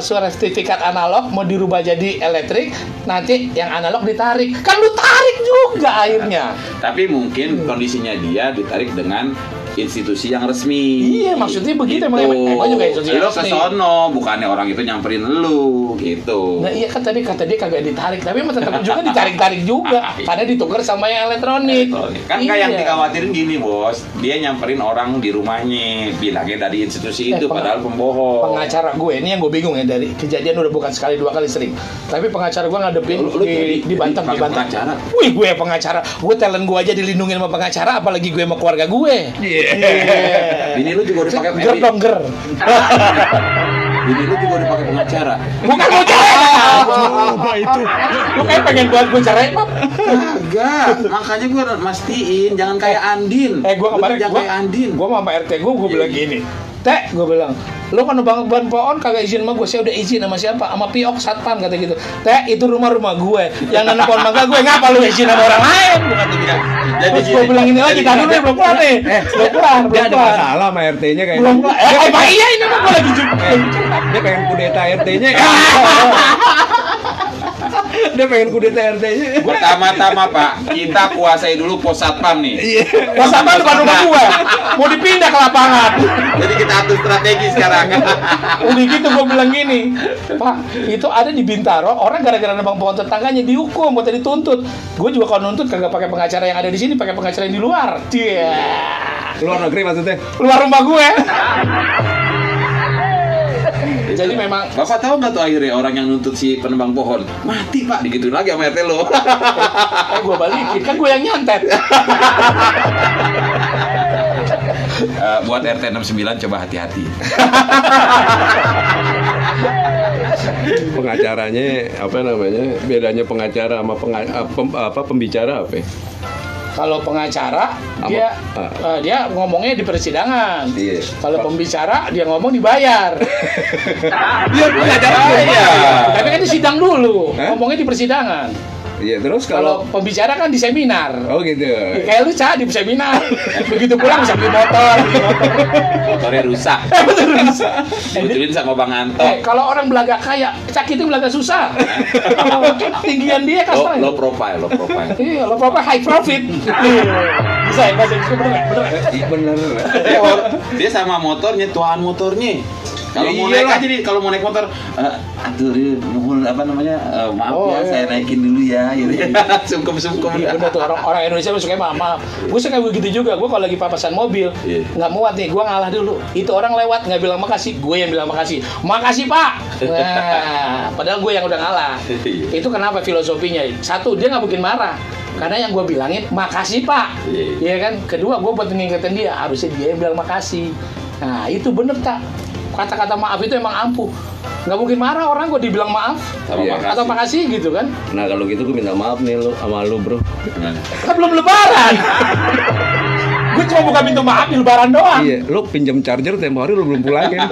surat sertifikat analog mau dirubah jadi elektrik, nanti yang analog ditarik. Kan lu tarik juga akhirnya. Tapi mungkin kondisinya dia ditarik dengan institusi yang resmi. Iya, maksudnya begitu. Gitu. Emang juga institusi yang Lo ke resmi. sono, bukannya orang itu nyamperin lu gitu. Nah iya kan tadi kata dia kagak ditarik, tapi emang tetap juga ditarik-tarik juga, karena ditukar sama yang elektronik. Kan kayak yang Iya. dikhawatirin gini, Bos. Dia nyamperin orang di rumahnya, bilangnya dari institusi itu, padahal pembohong. Pengacara gue ini yang gue bingung ya, dari kejadian udah bukan sekali dua kali sering. Tapi pengacara gue ngadepin Lu jadi dibantam. pakai pengacara? Wih, gue pengacara. Gue talent gue aja dilindungi sama pengacara, apalagi gue sama keluarga gue. Iya. Bini lu juga udah pakai Ger dong ger. Bini lu juga udah pakai pengacara. Bukan mau cerai. Coba itu. Lu kayak pengen buat gue cerai, Pap. Kagak, makanya gua mastiin jangan kayak Andin. Gue Lu kemarin jangan kayak Andin. gue sama RT gue Iya, bilang gini, Teh, gue bilang, lo kan bangun pohon kagak izin sama gue, saya udah izin sama siapa? Sama Piok Satpam, kata gitu. Teh, itu rumah gue, yang nanam pohon mangga gue, ngapa lu izin sama orang lain? Gue kata gitu. Jadi Terus gue bilang ini lagi, tadi belum pulang nih, belum pulang, Dia belum ada pulang. masalah sama RT-nya kayaknya. Belum pulang. Emang iya ini mah gue lagi jumpa. Dia pengen kudeta RT-nya. Dia pengen kudeta RT-nya. Pertama-tama Pak, kita kuasai dulu pos satpam nih. Pas apa depan rumah gue, mau dipindah ke lapangan. Jadi kita atur strategi sekarang. Udah gitu gue bilang gini, Pak, itu ada di Bintaro, orang gara-gara nebang pohon tetangganya dihukum, buat dituntut. Gue juga kalau nuntut kagak pakai pengacara yang ada di sini, pakai pengacara yang di luar. Dia Luar negeri maksudnya. luar rumah gue. Jadi memang Bapak tahu nggak tuh akhirnya orang yang nuntut si penebang pohon mati Pak, digituin lagi sama RT lo. gue balikin, kan gue yang nyantet. Buat RT 69 coba hati-hati. Pengacaranya apa namanya? Bedanya pengacara sama pembicara apa? Kalau pengacara dia Ah. dia ngomongnya di persidangan. Iya. Kalau pembicara dia ngomong dibayar. Dia pengacara Iya. Tapi kan di sidang dulu, Hah? ngomongnya di persidangan. Iya, terus Kalau kalau pembicara kan di seminar. oh gitu. Kayak lu Ca di seminar. Begitu pulang bisa beli motor. Motornya rusak. Dibutuhin sama Bang Anto. Kalau orang belaga kaya, Cak itu belaga susah. Tinggian dia kan. Low profile. Iya, lo apa high profit. Bisa ya bahasa Inggris bener nggak? Bener nggak? Iya bener. Dia sama motornya, tuan motornya. Kalau Ya mau iyalah. naik aja nih, kalau mau naik motor, aduh, nuhun apa namanya, maaf Oh, ya, iya. saya naikin dulu ya, gitu. Sungkem. Iya bener tuh, orang Indonesia suka maaf. Gue suka begitu juga. Gue kalau lagi papasan mobil Iya. nggak muat nih, gue ngalah dulu. Itu orang lewat nggak bilang makasih, gue yang bilang makasih. Makasih Pak. Nah, padahal gue yang udah ngalah. Iya. Itu kenapa filosofinya? Satu, dia nggak mungkin marah. Karena yang gue bilangin makasih Pak. Iya. Iya kan? Kedua, gue buat ngingetin dia, harusnya dia yang bilang makasih. Nah itu bener tak. Kata-kata maaf itu emang ampuh. Nggak mungkin marah orang gue dibilang maaf Sama Iya. makasih. atau makasih gitu kan. Nah, kalau gitu gue minta maaf nih lu sama lu, Bro. Gimana? Kan belum lebaran. Gue cuma buka pintu maaf di lebaran doang. Iya, lu pinjam charger tempo hari lu belum pulangin.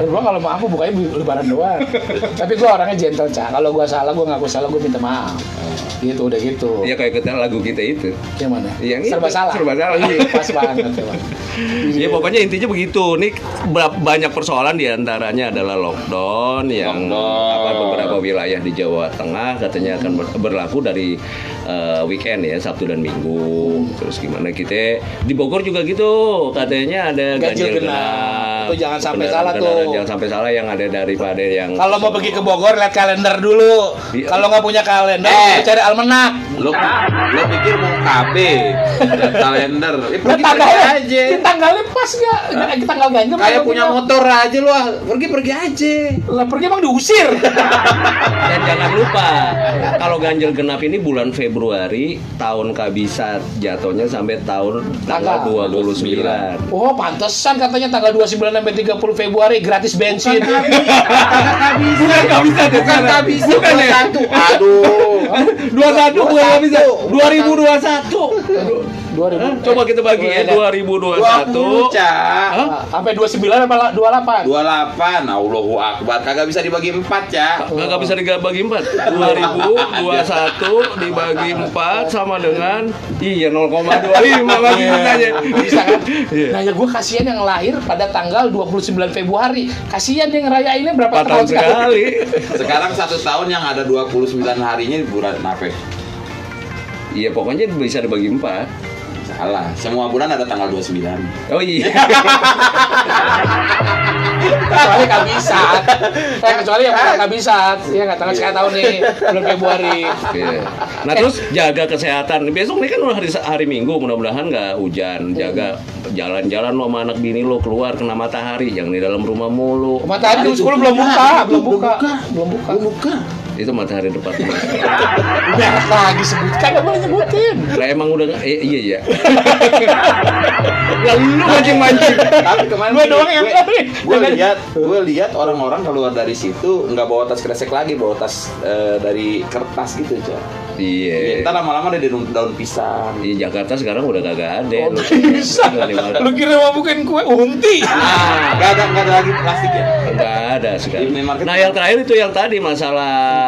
Gue kalau maaf gue bukanya di lebaran doang. Tapi gue orangnya gentle Ca. Kalau gue salah, gue ngaku salah, gue minta maaf. Gitu udah gitu. Iya kayak kita lagu kita itu. Yang mana? Yang serba itu, salah. serba salah. Iya, pas banget emang. Ya pokoknya intinya begitu. Nih banyak persoalan diantaranya adalah lockdown yang Lockdown. beberapa wilayah di Jawa Tengah katanya akan berlaku dari weekend ya, Sabtu dan Minggu. Terus gimana kita di Bogor juga gitu, katanya ada Ganjil ganjil genap. Itu jangan sampai salah Kendaraan-kendaraan tuh. Jangan sampai salah yang ada daripada yang Kalau mau pergi ke Bogor lihat kalender dulu. Iya. Kalau nggak punya kalender, cari almanak. Lo pikir mau KB dan kalender? Pergi Tanggalnya, aja. tanggalnya pas nggak? Tanggal ganjil. Kayak punya motor aja lu, pergi aja. Lah pergi emang diusir. Dan jangan lupa, kalau ganjil genap ini bulan Februari, tahun kabisat jatuhnya sampai tanggal 29. Oh, pantesan katanya tanggal 29 sampai 30 Februari gratis bensin. Bukan kabisat ya, Bukan kabisat. Bukan ya? Aduh. 21 bukan kabisat. 2021. 2000. Coba kita bagi ya, 2021. 20, Cak. Hah? Sampai 29 apa 28? 28. Allahu Akbar. Kagak bisa dibagi 4, Cak. Nggak bisa dibagi 4. 2021 dibagi 4 sama dengan 0,25 bagi aja. Bisa kan? Iya. Nah, ya gue kasihan yang lahir pada tanggal 29 Februari. Kasihan yang ngerayainnya berapa 4 tahun sekali. Sekarang 1 tahun yang ada 29 harinya di bulan apa? Iya, pokoknya bisa dibagi 4. Salah. Semua bulan ada tanggal 29. Oh iya. Kecuali kabisat. Kecuali yang bukan kabisat. Iya nggak tanggal sekarang tahun nih bulan Februari. Iya. Nah terus jaga kesehatan. Besok nih kan udah hari Minggu, mudah-mudahan nggak hujan. Jaga jalan-jalan lo sama anak bini lo keluar kena matahari, jangan di dalam rumah mulu. Matahari jam 10 belum buka. Itu matahari depan rumah. Merek lagi sebutkan, nggak boleh nyebutin. Lah emang udah iya. Lalu lu mancing-mancing. Tapi kemarin Gue doang yang tahu nih. gue lihat orang-orang keluar dari situ nggak bawa tas kresek lagi, bawa tas dari kertas gitu, Cak. Iya. Ntar lama-lama ada daun pisang. Di Jakarta sekarang udah kagak ada. Oh, bisa. Lu kira mau bukan kue unti? Nggak ada lagi plastik ya. Enggak ada sekarang. Di minimarket Nah, yang terakhir itu yang tadi masalah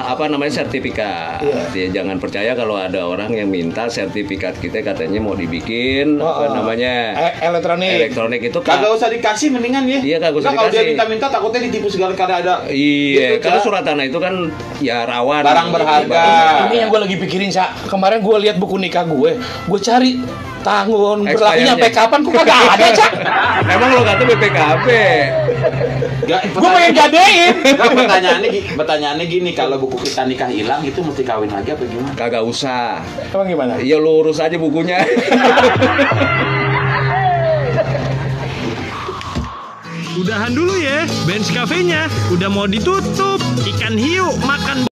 apa namanya sertifikat. Ya, jangan percaya kalau ada orang yang minta sertifikat kita katanya mau dibikin apa namanya elektronik itu kagak usah dikasih mendingan ya. Iya, kagak usah Kalau dia dikasih. minta takutnya ditipu segala kada ada. Iya, Gitu, karena Cak. surat tanah itu kan ya rawan. Barang berharga. Ini yang gue lagi pikirin, Cak. Kemarin gue lihat buku nikah gue cari tahun berlakunya sampai kapan, kok kagak ada, Cak. Emang lo kata BPKB? Gue pengen gadein. Pertanyaannya gini, kalau buku kita nikah hilang itu mesti kawin lagi apa gimana? Kagak usah. Emang gimana? Iya, lu urus aja bukunya. Udahan dulu ya, Bench Cafe-nya udah mau ditutup. Ikan hiu makan